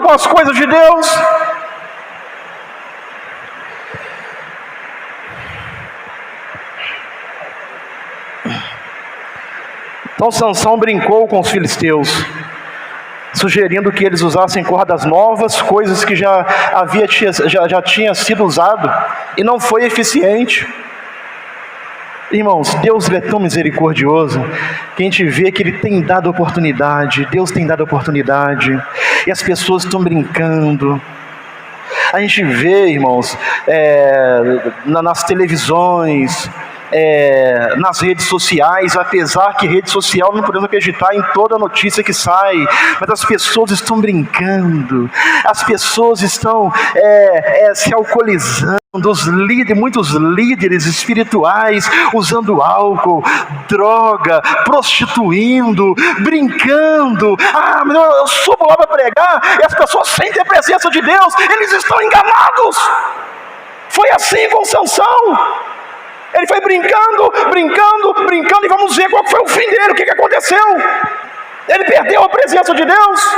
com as coisas de Deus. Então Sansão brincou com os filisteus, sugerindo que eles usassem cordas novas, coisas que já tinha sido usado, e não foi eficiente. Irmãos, Deus é tão misericordioso, que a gente vê que Ele tem dado oportunidade, Deus tem dado oportunidade, e as pessoas estão brincando. A gente vê, irmãos, nas televisões, nas redes sociais, apesar que rede social não podemos acreditar em toda notícia que sai, mas as pessoas estão brincando, as pessoas estão se alcoolizando, muitos líderes espirituais usando álcool, droga, prostituindo, brincando. Mas eu subo lá para pregar e as pessoas sentem a presença de Deus, eles estão enganados. Foi assim com Sansão. Ele foi brincando, e vamos ver qual foi o fim dele, o que aconteceu. Ele perdeu a presença de Deus.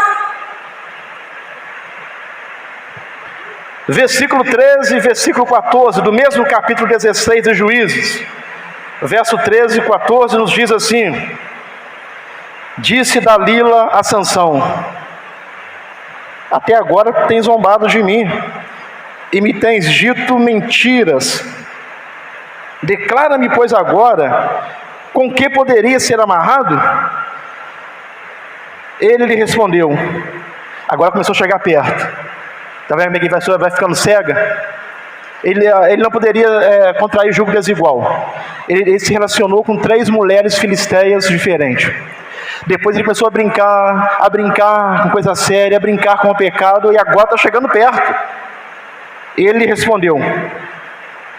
Versículo 13 e versículo 14, do mesmo capítulo 16 de Juízes. Verso 13 e 14 nos diz assim: disse Dalila a Sansão: até agora tens zombado de mim, e me tens dito mentiras. Declara-me, pois, agora, com que poderia ser amarrado? Ele lhe respondeu. Agora começou a chegar perto. Está vendo como a pessoa vai ficando cega? Ele não poderia contrair julgo desigual. Ele se relacionou com 3 mulheres filisteias diferentes. Depois ele começou a brincar com coisa séria, a brincar com o pecado, e agora está chegando perto. Ele lhe respondeu: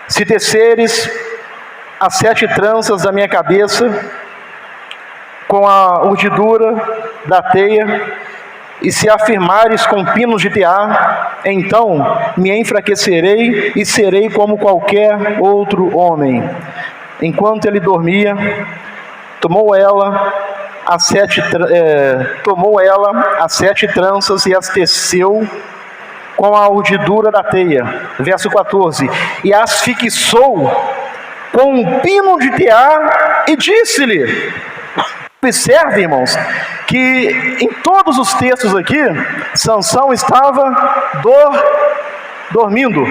se teceres as 7 tranças da minha cabeça com a urdidura da teia, e se afirmares com pinos de tear, então me enfraquecerei e serei como qualquer outro homem. Enquanto ele dormia, tomou ela as 7 tranças e as teceu com a urdidura da teia. Verso 14: e as fixou com um pino de tear e disse-lhe. Observe, irmãos, que em todos os textos aqui, Sansão estava dormindo.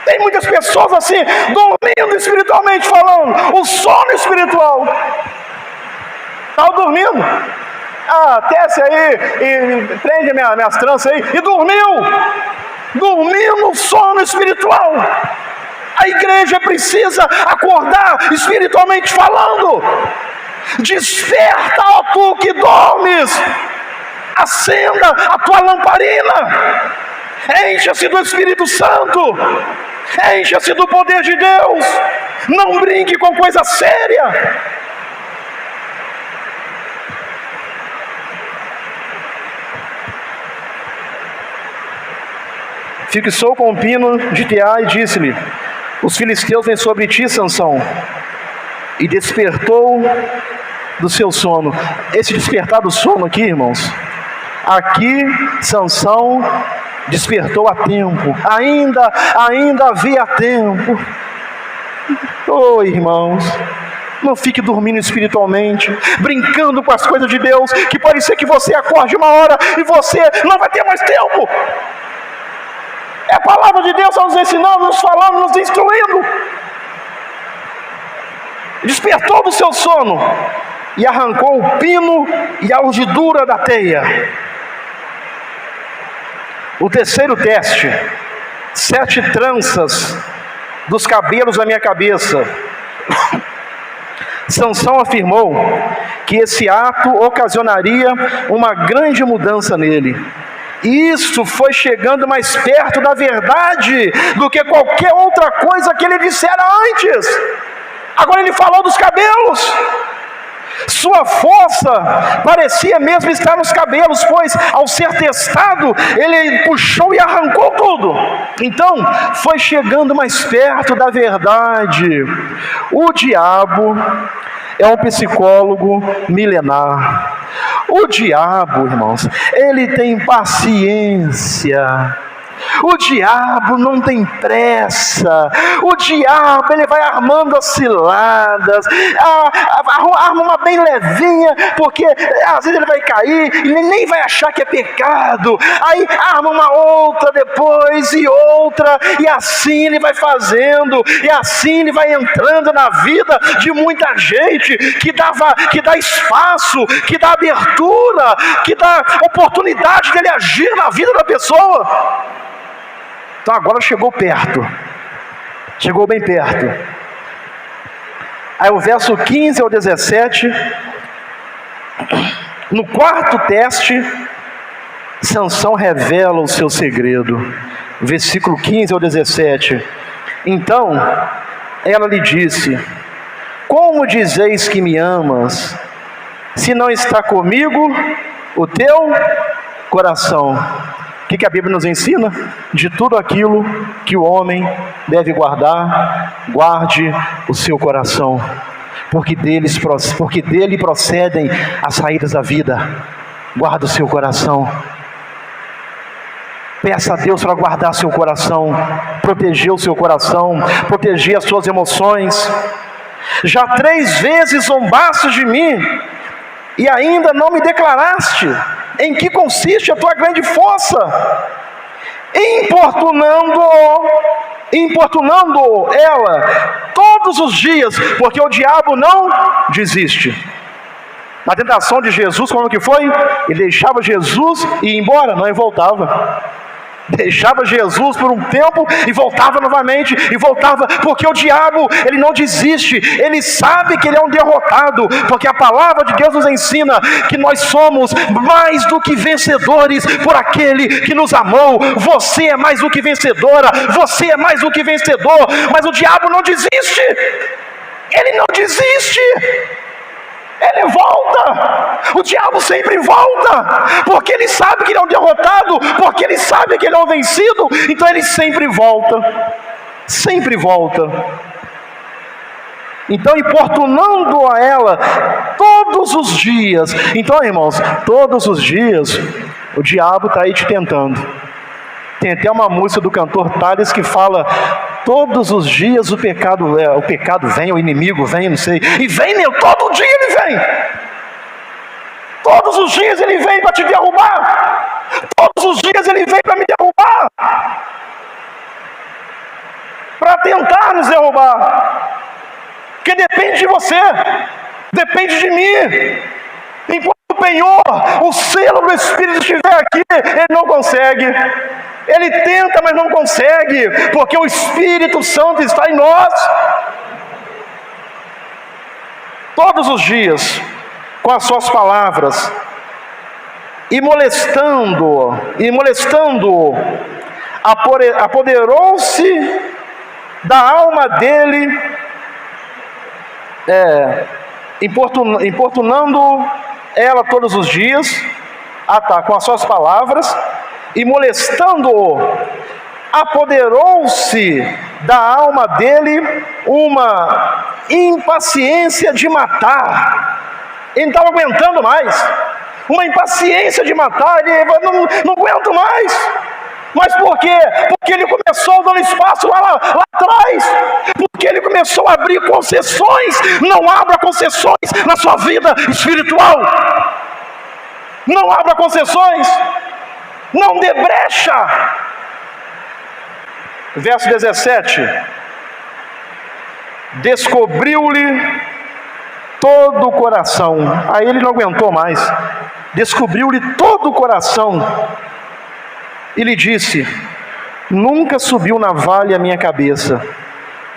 Tem muitas pessoas assim, dormindo espiritualmente falando, o sono espiritual. Estava dormindo. Tece aí e prende minhas tranças aí, e dormiu no sono espiritual. A igreja precisa acordar espiritualmente falando. Desperta, ó tu que dormes, acenda a tua lamparina, encha-se do Espírito Santo, encha-se do poder de Deus, não brinque com coisa séria. Fixou com um pino de tear e disse-lhe: os filisteus vêm sobre ti, Sansão. e despertou do seu sono. Esse despertar do sono aqui, irmãos, aqui Sansão despertou a tempo, ainda havia tempo. Oh, irmãos, não fique dormindo espiritualmente, brincando com as coisas de Deus, que pode ser que você acorde uma hora e você não vai ter mais tempo. É a palavra de Deus nos ensinando, nos falando, nos instruindo. Despertou do seu sono e arrancou o pino e a urdidura da teia. O terceiro teste: 7 tranças dos cabelos da minha cabeça. Sansão afirmou que esse ato ocasionaria uma grande mudança nele. E isso foi chegando mais perto da verdade do que qualquer outra coisa que ele dissera antes. Agora ele falou dos cabelos. Sua força parecia mesmo estar nos cabelos, pois ao ser testado, ele puxou e arrancou tudo. Então, foi chegando mais perto da verdade. O diabo é um psicólogo milenar. O diabo, irmãos, ele tem paciência. O diabo não tem pressa. O diabo, ele vai armando as ciladas, arma uma bem levinha, porque às vezes ele vai cair e nem vai achar que é pecado. Aí arma uma outra depois e outra, e assim ele vai fazendo, e assim ele vai entrando na vida de muita gente, que dá espaço, que dá abertura, que dá oportunidade dele agir na vida da pessoa. Então agora chegou perto, chegou bem perto. Aí o verso 15 ao 17, no quarto teste, Sansão revela o seu segredo. Versículo 15 ao 17. Então ela lhe disse: como dizeis que me amas, se não está comigo o teu coração? O que a Bíblia nos ensina? De tudo aquilo que o homem deve guardar, guarde o seu coração, porque dele procedem as saídas da vida. Guarda o seu coração. Peça a Deus para guardar seu coração, proteger o seu coração, proteger as suas emoções. Já 3 vezes zombaste de mim e ainda não me declaraste em que consiste a tua grande força, importunando ela todos os dias, porque o diabo não desiste. Na tentação de Jesus, como que foi? Ele deixava Jesus e ia embora, não, ele voltava. Deixava Jesus por um tempo e voltava novamente, e voltava, porque o diabo, ele não desiste, ele sabe que ele é um derrotado, porque a palavra de Deus nos ensina que nós somos mais do que vencedores por aquele que nos amou. Você é mais do que vencedora, você é mais do que vencedor, mas o diabo não desiste, ele não desiste. Ele volta, o diabo sempre volta, porque ele sabe que ele é um derrotado, porque ele sabe que ele é um vencido, então ele sempre volta, sempre volta. Então, importunando a ela todos os dias. Então, irmãos, todos os dias o diabo está aí te tentando. Tem até uma música do cantor Tales que fala: todos os dias o pecado vem, o inimigo vem, não sei. E vem mesmo, todo dia ele vem. Todos os dias ele vem para te derrubar. Todos os dias ele vem para me derrubar. Para tentar nos derrubar. Porque depende de você. Depende de mim. Enquanto o penhor, o selo do Espírito estiver aqui, ele não consegue. Ele tenta, mas não consegue, porque o Espírito Santo está em nós. Todos os dias, com as suas palavras, e molestando-o, apoderou-se da alma dele, importunando ela todos os dias, com as suas palavras, e molestando-o, apoderou-se da alma dele uma impaciência de matar. Ele não estava aguentando mais. Uma impaciência de matar. Ele não aguento mais. Mas por quê? Porque ele começou dando espaço lá atrás. Porque ele começou a abrir concessões. Não abra concessões na sua vida espiritual. Não abra concessões. Não dê brecha. Verso 17. Descobriu-lhe todo o coração. Aí ele não aguentou mais. Descobriu-lhe todo o coração e lhe disse: nunca subiu navalha a minha cabeça,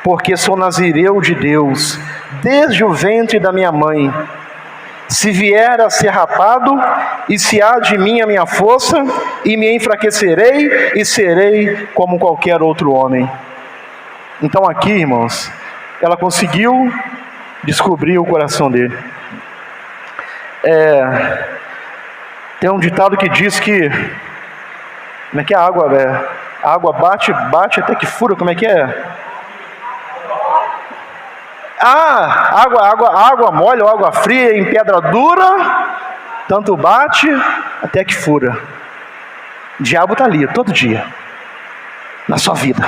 porque sou nazireu de Deus desde o ventre da minha mãe. Se vier a ser rapado, e se há de mim a minha força, e me enfraquecerei, e serei como qualquer outro homem. Então aqui, irmãos, ela conseguiu descobrir o coração dele. Tem um ditado que diz que, como é que é a água? A água bate até que fura, como é que é? Água mole ou água fria em pedra dura, tanto bate até que fura. O diabo está ali todo dia na sua vida.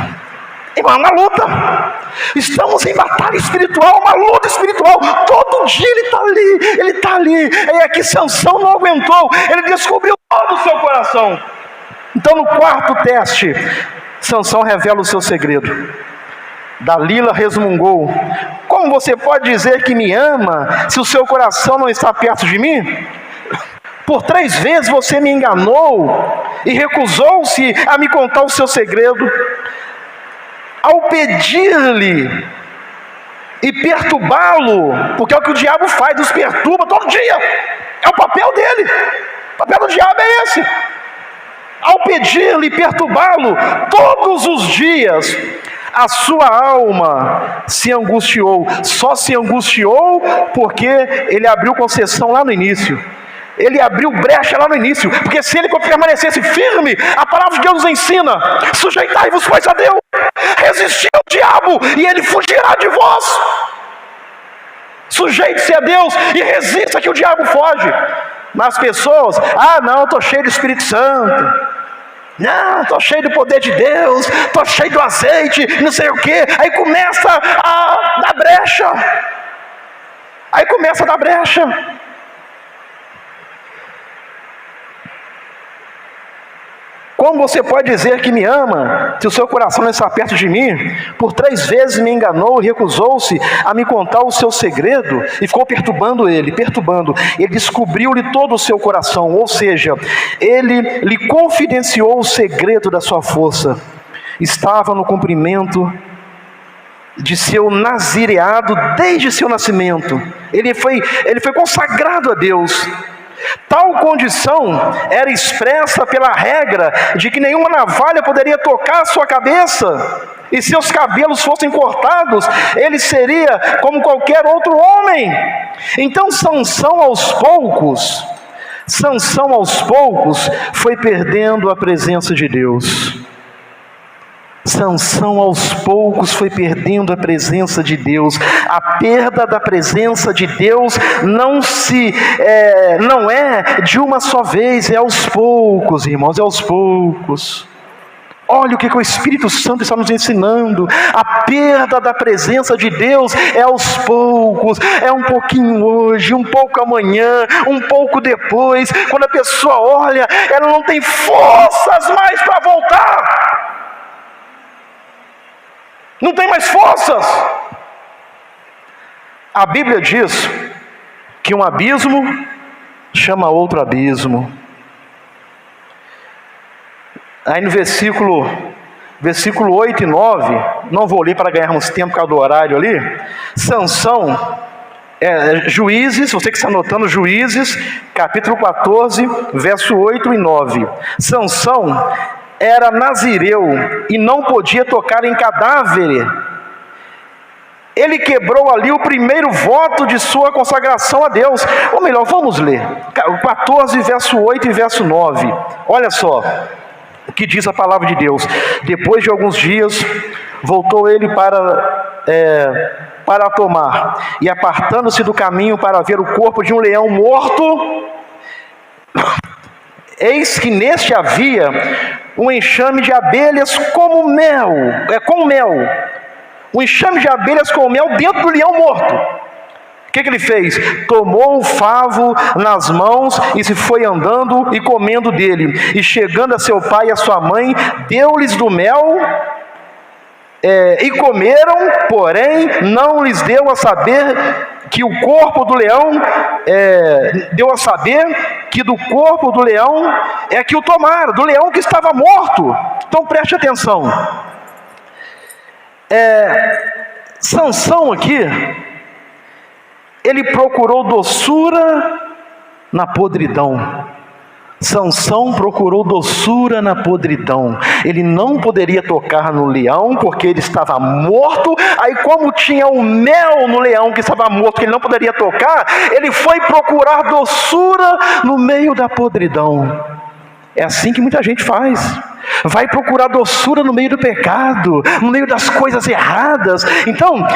Irmão, é uma luta. Estamos em batalha espiritual, uma luta espiritual. Todo dia ele está ali. E aqui Sansão não aguentou. Ele descobriu todo o seu coração. Então no quarto teste, Sansão revela o seu segredo. Dalila resmungou: como você pode dizer que me ama, se o seu coração não está perto de mim? Por 3 vezes você me enganou e recusou-se a me contar o seu segredo. Ao pedir-lhe e perturbá-lo, porque é o que o diabo faz, nos perturba todo dia, é o papel dele, o papel do diabo é esse. Ao pedir-lhe e perturbá-lo todos os dias, a sua alma se angustiou. Só se angustiou porque ele abriu concessão lá no início. Ele abriu brecha lá no início, porque se ele permanecesse firme, a palavra de Deus nos ensina: sujeitai-vos, pois, a Deus, resistir ao diabo e ele fugirá de vós. Sujeite-se a Deus e resista que o diabo foge. Mas as pessoas: não, estou cheio do Espírito Santo, não, estou cheio do poder de Deus, estou cheio do azeite, não sei o que. Aí começa a dar brecha. Como você pode dizer que me ama, se o seu coração não está perto de mim? Por 3 vezes me enganou e recusou-se a me contar o seu segredo, e ficou perturbando ele. Ele descobriu-lhe todo o seu coração, ou seja, ele lhe confidenciou o segredo da sua força. Estava no cumprimento de seu nazireado desde seu nascimento. Ele foi consagrado a Deus. Tal condição era expressa pela regra de que nenhuma navalha poderia tocar a sua cabeça, e se seus cabelos fossem cortados, ele seria como qualquer outro homem. Então Sansão aos poucos foi perdendo a presença de Deus. Sansão aos poucos foi perdendo a presença de Deus. A perda da presença de Deus não é de uma só vez, é aos poucos, irmãos, é aos poucos. Olha o que o Espírito Santo está nos ensinando. A perda da presença de Deus é aos poucos, é um pouquinho hoje, um pouco amanhã, um pouco depois. Quando a pessoa olha, ela não tem forças mais para voltar. Não tem mais forças. A Bíblia diz que um abismo chama outro abismo. Aí no versículo 8 e 9, não vou ler para ganharmos tempo por causa do horário ali. Sansão, Juízes, você que está anotando, Juízes, capítulo 14, verso 8 e 9. Sansão era nazireu e não podia tocar em cadáver. Ele quebrou ali o primeiro voto de sua consagração a Deus. Ou melhor, vamos ler 14, verso 8 e verso 9. Olha só o que diz a palavra de Deus. Depois de alguns dias, voltou ele para para tomar, e apartando-se do caminho para ver o corpo de um leão morto, eis que neste havia um enxame de abelhas com mel, um enxame de abelhas com mel dentro do leão morto. O que ele fez? Tomou o favo nas mãos e se foi andando e comendo dele, e chegando a seu pai e a sua mãe, deu-lhes do mel, e comeram, porém não lhes deu a saber que o corpo do leão, deu a saber que do corpo do leão é que o tomaram, do leão que estava morto. Então preste atenção. Sansão aqui, ele procurou doçura na podridão. Sansão procurou doçura na podridão. Ele não poderia tocar no leão porque ele estava morto. Aí, como tinha o mel no leão que estava morto, que ele não poderia tocar, ele foi procurar doçura no meio da podridão. É assim que muita gente faz. Vai procurar doçura no meio do pecado, no meio das coisas erradas. Então,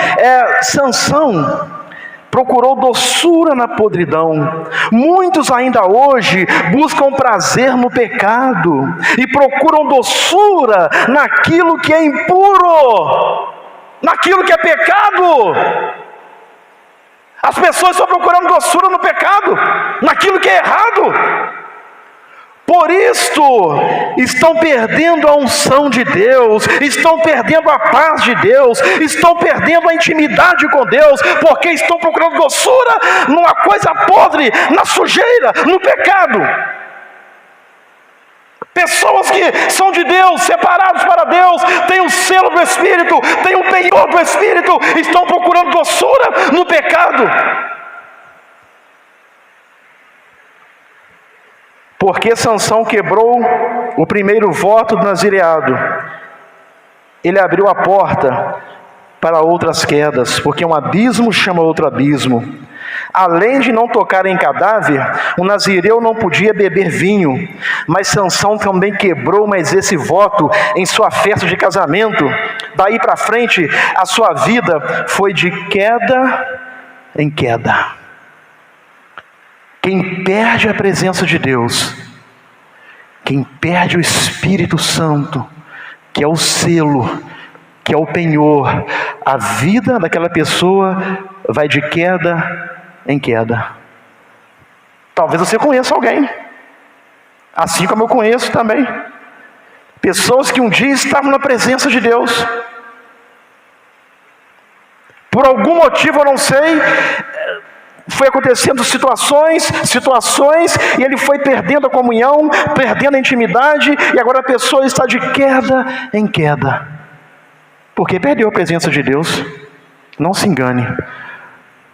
Sansão procurou doçura na podridão. Muitos ainda hoje buscam prazer no pecado e procuram doçura naquilo que é impuro, naquilo que é pecado. As pessoas estão procurando doçura no pecado, naquilo que é errado. Por isto, estão perdendo a unção de Deus, estão perdendo a paz de Deus, estão perdendo a intimidade com Deus, porque estão procurando doçura numa coisa podre, na sujeira, no pecado. Pessoas que são de Deus, separados para Deus, têm o selo do Espírito, têm o penhor do Espírito, estão procurando doçura no pecado. Porque Sansão quebrou o primeiro voto do nazireado, ele abriu a porta para outras quedas, porque um abismo chama outro abismo. Além de não tocar em cadáver, o nazireu não podia beber vinho, mas Sansão também quebrou mais esse voto em sua festa de casamento. Daí para frente, a sua vida foi de queda em queda. Quem perde a presença de Deus, quem perde o Espírito Santo, que é o selo, que é o penhor, a vida daquela pessoa vai de queda em queda. Talvez você conheça alguém, assim como eu conheço também, pessoas que um dia estavam na presença de Deus, por algum motivo eu não sei, foi acontecendo situações, e ele foi perdendo a comunhão, perdendo a intimidade, e agora a pessoa está de queda em queda, porque perdeu a presença de Deus. Não se engane,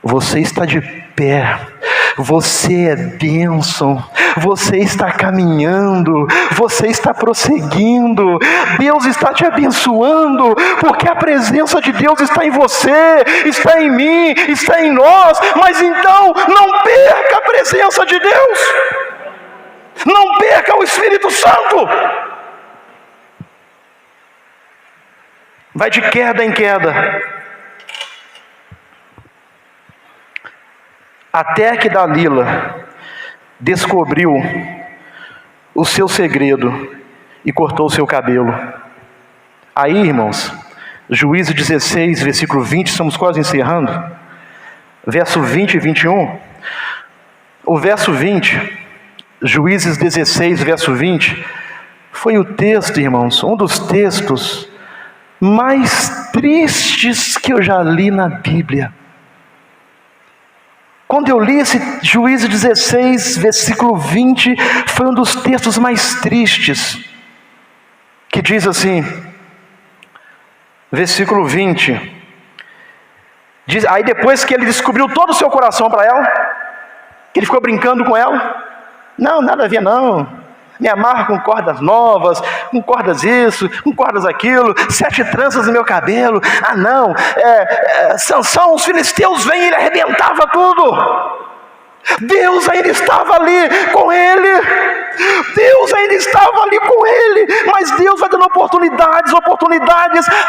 você está de pé, você é bênção, você está caminhando, você está prosseguindo, Deus está te abençoando, porque a presença de Deus está em você, está em mim, está em nós. Mas então, não perca a presença de Deus, não perca o Espírito Santo. Vai de queda em queda, até que Dalila descobriu o seu segredo e cortou o seu cabelo. Aí, irmãos, Juízes 16, versículo 20, estamos quase encerrando, verso 20 e 21. O verso 20, Juízes 16, verso 20, foi o texto, irmãos, um dos textos mais tristes que eu já li na Bíblia. Quando eu li esse Juízes 16, versículo 20, foi um dos textos mais tristes, que diz assim, versículo 20, diz, aí depois que ele descobriu todo o seu coração para ela, que ele ficou brincando com ela, não, nada a ver não, me amarra com cordas novas, com cordas isso, com cordas aquilo, 7 tranças no meu cabelo, ah não, Sansão, os filisteus vêm e ele arrebentava tudo, Deus ainda estava ali com ele, Deus ainda estava ali com ele, mas Deus vai dando oportunidades,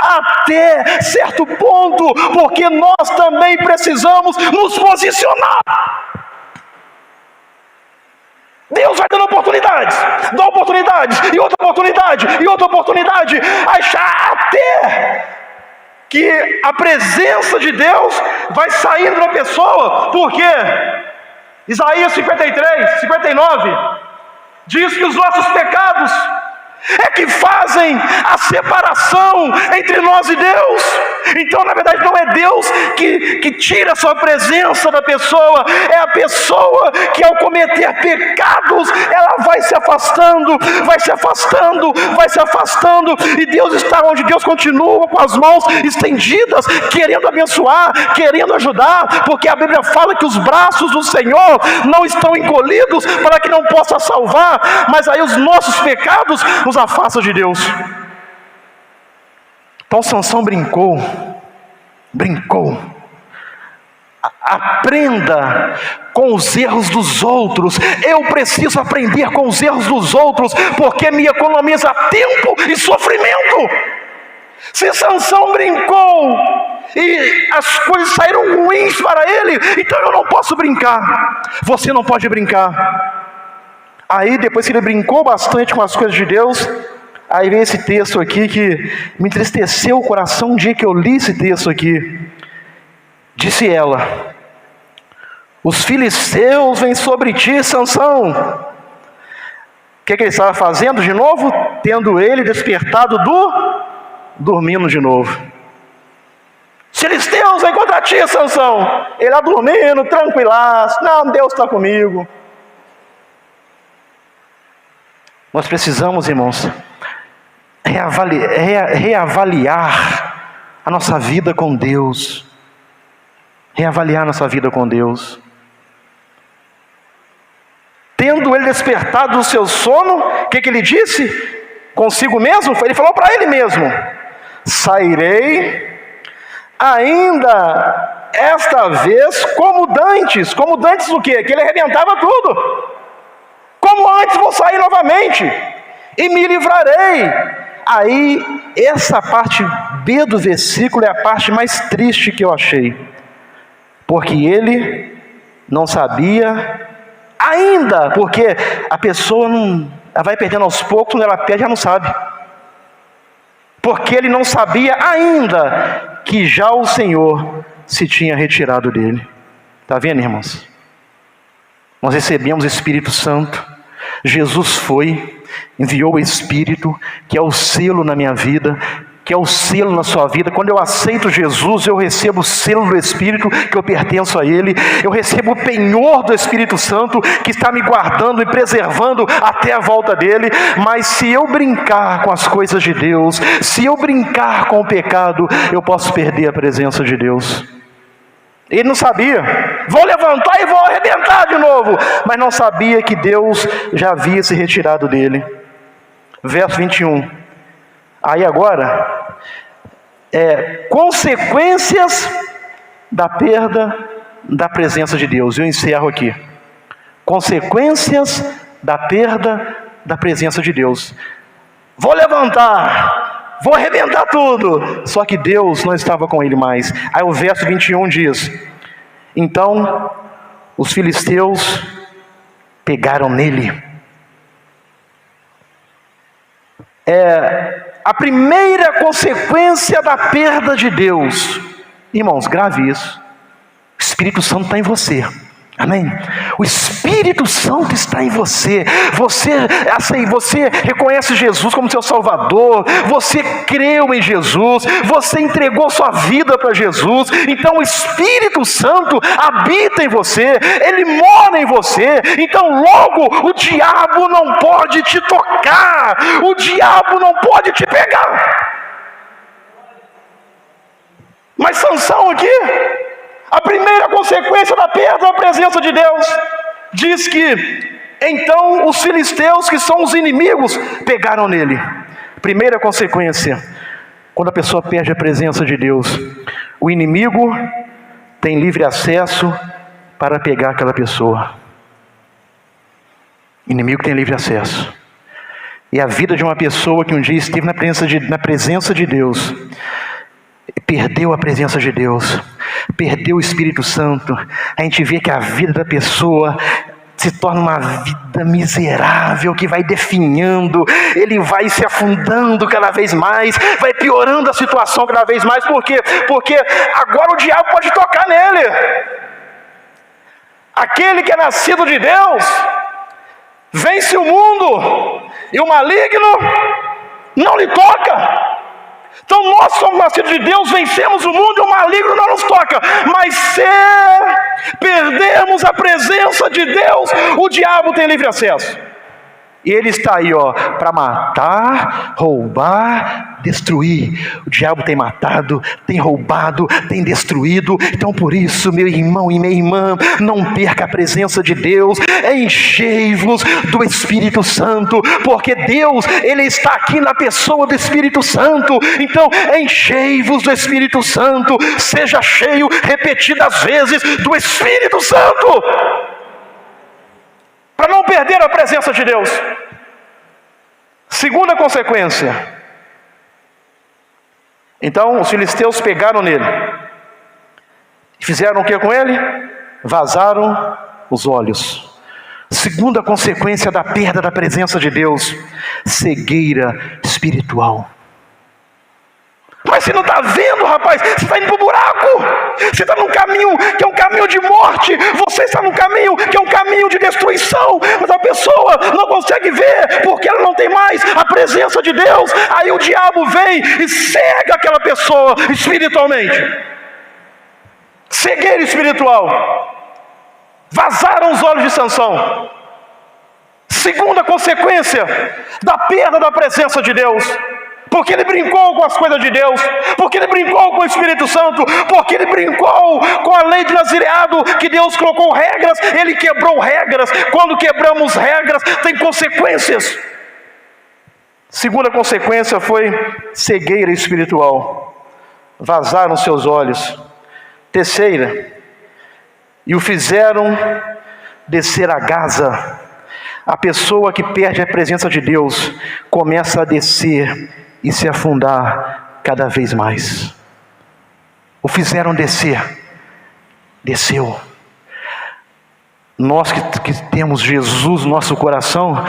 até certo ponto, porque nós também precisamos nos posicionar. Deus vai dando oportunidades, dá oportunidades, e outra oportunidade, e outra oportunidade, até que a presença de Deus vai saindo da pessoa, porque Isaías 53, 59, diz que os nossos pecados é que fazem a separação entre nós e Deus. Então, na verdade, não é Deus que tira a sua presença da pessoa, é a pessoa que, ao cometer pecados, ela vai se afastando, e Deus está onde Deus continua com as mãos estendidas, querendo abençoar, querendo ajudar, porque a Bíblia fala que os braços do Senhor não estão encolhidos para que não possa salvar, mas aí os nossos pecados nos afastam de Deus. Então Sansão brincou. Aprenda com os erros dos outros. Eu preciso aprender com os erros dos outros, porque me economiza tempo e sofrimento. Se Sansão brincou e as coisas saíram ruins para ele, então eu não posso brincar. Você não pode brincar. Aí depois que ele brincou bastante com as coisas de Deus, aí vem esse texto aqui que me entristeceu o coração um dia que eu li esse texto aqui. Disse ela: os filisteus vêm sobre ti, Sansão. O que ele estava fazendo de novo? Tendo ele despertado dormindo de novo. Os filisteus vêm contra ti, Sansão. Ele lá dormindo, tranquilaço. Não, Deus está comigo. Nós precisamos, irmãos, reavaliar a nossa vida com Deus. Reavaliar nossa vida com Deus. Tendo ele despertado do seu sono, o que ele disse? Consigo mesmo? Ele falou para ele mesmo: sairei ainda esta vez como dantes. Como dantes o quê? Que ele arrebentava tudo. Como antes vou sair novamente e me livrarei. Aí, essa parte B do versículo é a parte mais triste que eu achei. Porque ele não sabia ainda, porque a pessoa ela vai perdendo aos poucos, quando ela perde, já não sabe. Porque ele não sabia ainda que já o Senhor se tinha retirado dele. Está vendo, irmãos? Nós recebemos o Espírito Santo. Jesus enviou o Espírito, que é o selo na minha vida, que é o selo na sua vida. Quando eu aceito Jesus, eu recebo o selo do Espírito, que eu pertenço a Ele. Eu recebo o penhor do Espírito Santo, que está me guardando e preservando até a volta dEle. Mas se eu brincar com as coisas de Deus, se eu brincar com o pecado, eu posso perder a presença de Deus. Ele não sabia. Vou levantar e vou arrebentar de novo. Mas não sabia que Deus já havia se retirado dele. Verso 21. Aí agora, consequências da perda da presença de Deus. Eu encerro aqui. Consequências da perda da presença de Deus. Vou levantar, vou arrebentar tudo. Só que Deus não estava com ele mais. Aí o verso 21 diz: então os filisteus pegaram nele. A primeira consequência da perda de Deus, irmãos, grave isso: o Espírito Santo está em você. Amém? O Espírito Santo está em você. Você reconhece Jesus como seu Salvador. Você creu em Jesus. Você entregou sua vida para Jesus. Então o Espírito Santo habita em você. Ele mora em você. Então logo o diabo não pode te tocar. O diabo não pode te pegar. Mas Sansão aqui, a primeira consequência da perda da presença de Deus, diz que então os filisteus, que são os inimigos, pegaram nele. Primeira consequência, quando a pessoa perde a presença de Deus, o inimigo tem livre acesso para pegar aquela pessoa. Inimigo tem livre acesso. E a vida de uma pessoa que um dia esteve na presença de Deus, perdeu a presença de Deus, perdeu o Espírito Santo, a gente vê que a vida da pessoa se torna uma vida miserável, que vai definhando, ele vai se afundando cada vez mais, vai piorando a situação cada vez mais. Por quê? Porque agora o diabo pode tocar nele. Aquele que é nascido de Deus vence o mundo, e o maligno não lhe toca. Então nós somos nascidos de Deus, vencemos o mundo e o maligno não nos toca. Mas se perdermos a presença de Deus, o diabo tem livre acesso. E ele está aí, para matar, roubar, destruir. O diabo tem matado, tem roubado, tem destruído. Então por isso, meu irmão e minha irmã, não perca a presença de Deus. Enchei-vos do Espírito Santo, porque Deus, Ele está aqui na pessoa do Espírito Santo. Então enchei-vos do Espírito Santo. Seja cheio repetidas vezes do Espírito Santo, para não perder a presença de Deus. Segunda consequência. Então os filisteus pegaram nele. Fizeram o que com ele? Vazaram os olhos. Segunda consequência da perda da presença de Deus: cegueira espiritual. Mas você não está vendo, rapaz, você está indo para o buraco, você está num caminho que é um caminho de morte, você está num caminho que é um caminho de destruição, mas a pessoa não consegue ver, porque ela não tem mais a presença de Deus. Aí o diabo vem e cega aquela pessoa espiritualmente. Cegueira espiritual. Vazaram os olhos de Sansão. Segunda consequência da perda da presença de Deus: porque ele brincou com as coisas de Deus, porque ele brincou com o Espírito Santo, porque ele brincou com a lei de nazireado, que Deus colocou regras, ele quebrou regras. Quando quebramos regras, tem consequências. Segunda consequência foi cegueira espiritual. Vazaram seus olhos. Terceira, e o fizeram descer a Gaza. A pessoa que perde a presença de Deus começa a descer e se afundar cada vez mais. O fizeram descer. Desceu. Nós que temos Jesus no nosso coração,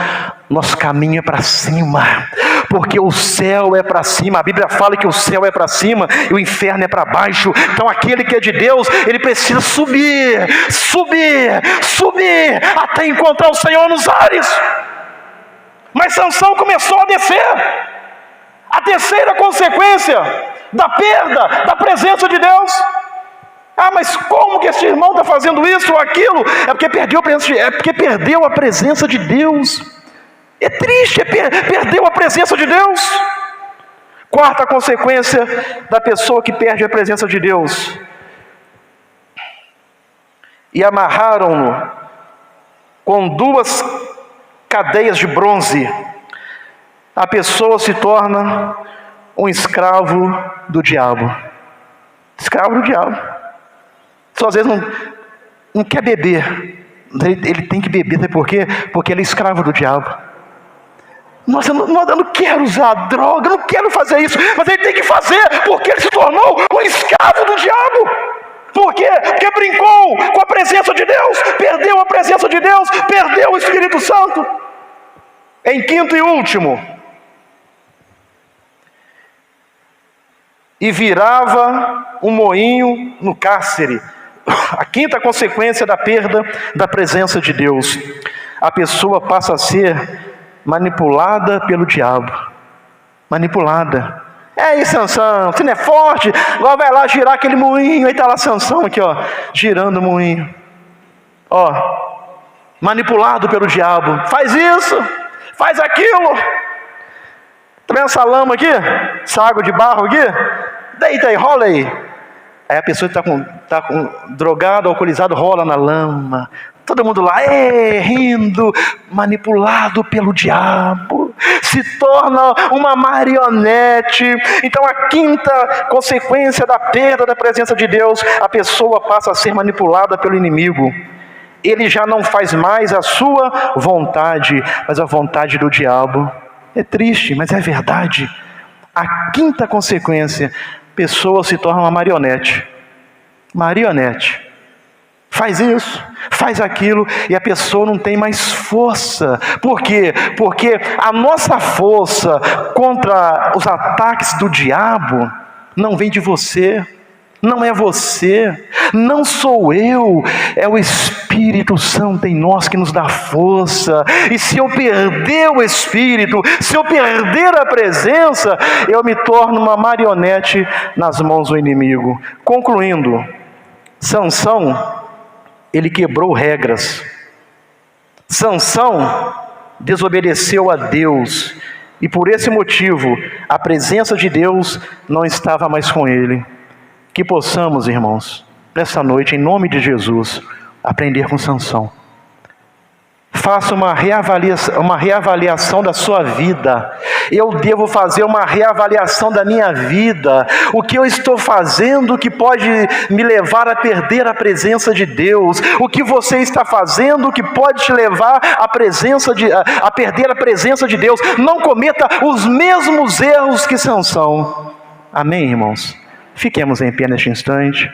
nosso caminho é para cima, porque o céu é para cima. A Bíblia fala que o céu é para cima e o inferno é para baixo. Então aquele que é de Deus, ele precisa subir, até encontrar o Senhor nos ares. Mas Sansão começou a descer. A terceira consequência da perda da presença de Deus: mas como que esse irmão está fazendo isso ou aquilo? É porque perdeu a presença de Deus. É triste, perdeu a presença de Deus. Quarta consequência da pessoa que perde a presença de Deus: e amarraram-no com 2 cadeias de bronze. A pessoa se torna um escravo do diabo. Escravo do diabo. Só às vezes não quer beber. Ele tem que beber, sabe por quê? Porque ele é escravo do diabo. Nossa, eu não quero usar droga, eu não quero fazer isso, mas ele tem que fazer, porque ele se tornou um escravo do diabo. Por quê? Porque brincou com a presença de Deus, perdeu a presença de Deus, perdeu o Espírito Santo. Em quinto e último, e virava um moinho no cárcere. A quinta consequência da perda da presença de Deus: a pessoa passa a ser manipulada pelo diabo. Manipulada. Aí Sansão, você não é forte? Agora vai lá girar aquele moinho. Aí está lá Sansão aqui, girando o moinho. Manipulado pelo diabo. Faz isso, faz aquilo. Tá vendo essa lama aqui? Essa água de barro aqui? Deita aí, rola aí. Aí a pessoa que está com drogado, alcoolizado, rola na lama. Todo mundo lá, rindo, manipulado pelo diabo. Se torna uma marionete. Então a quinta consequência da perda da presença de Deus: a pessoa passa a ser manipulada pelo inimigo. ele já não faz mais a sua vontade, mas a vontade do diabo. É triste, mas é verdade. A quinta consequência, pessoa se torna uma marionete. Marionete. Faz isso, faz aquilo, e a pessoa não tem mais força. Por quê? Porque a nossa força contra os ataques do diabo não vem de você, não é você, não sou eu, é o Espírito Santo em nós que nos dá força. E se eu perder o Espírito, se eu perder a presença, eu me torno uma marionete nas mãos do inimigo. Concluindo, Sansão, ele quebrou regras. Sansão desobedeceu a Deus, e por esse motivo a presença de Deus não estava mais com ele. Que possamos, irmãos, nessa noite, em nome de Jesus, aprender com Sansão. Faça uma reavaliação da sua vida. Eu devo fazer uma reavaliação da minha vida. O que eu estou fazendo que pode me levar a perder a presença de Deus? O que você está fazendo que pode te levar a perder a presença de Deus? Não cometa os mesmos erros que Sansão. Amém, irmãos? Fiquemos em pé neste instante.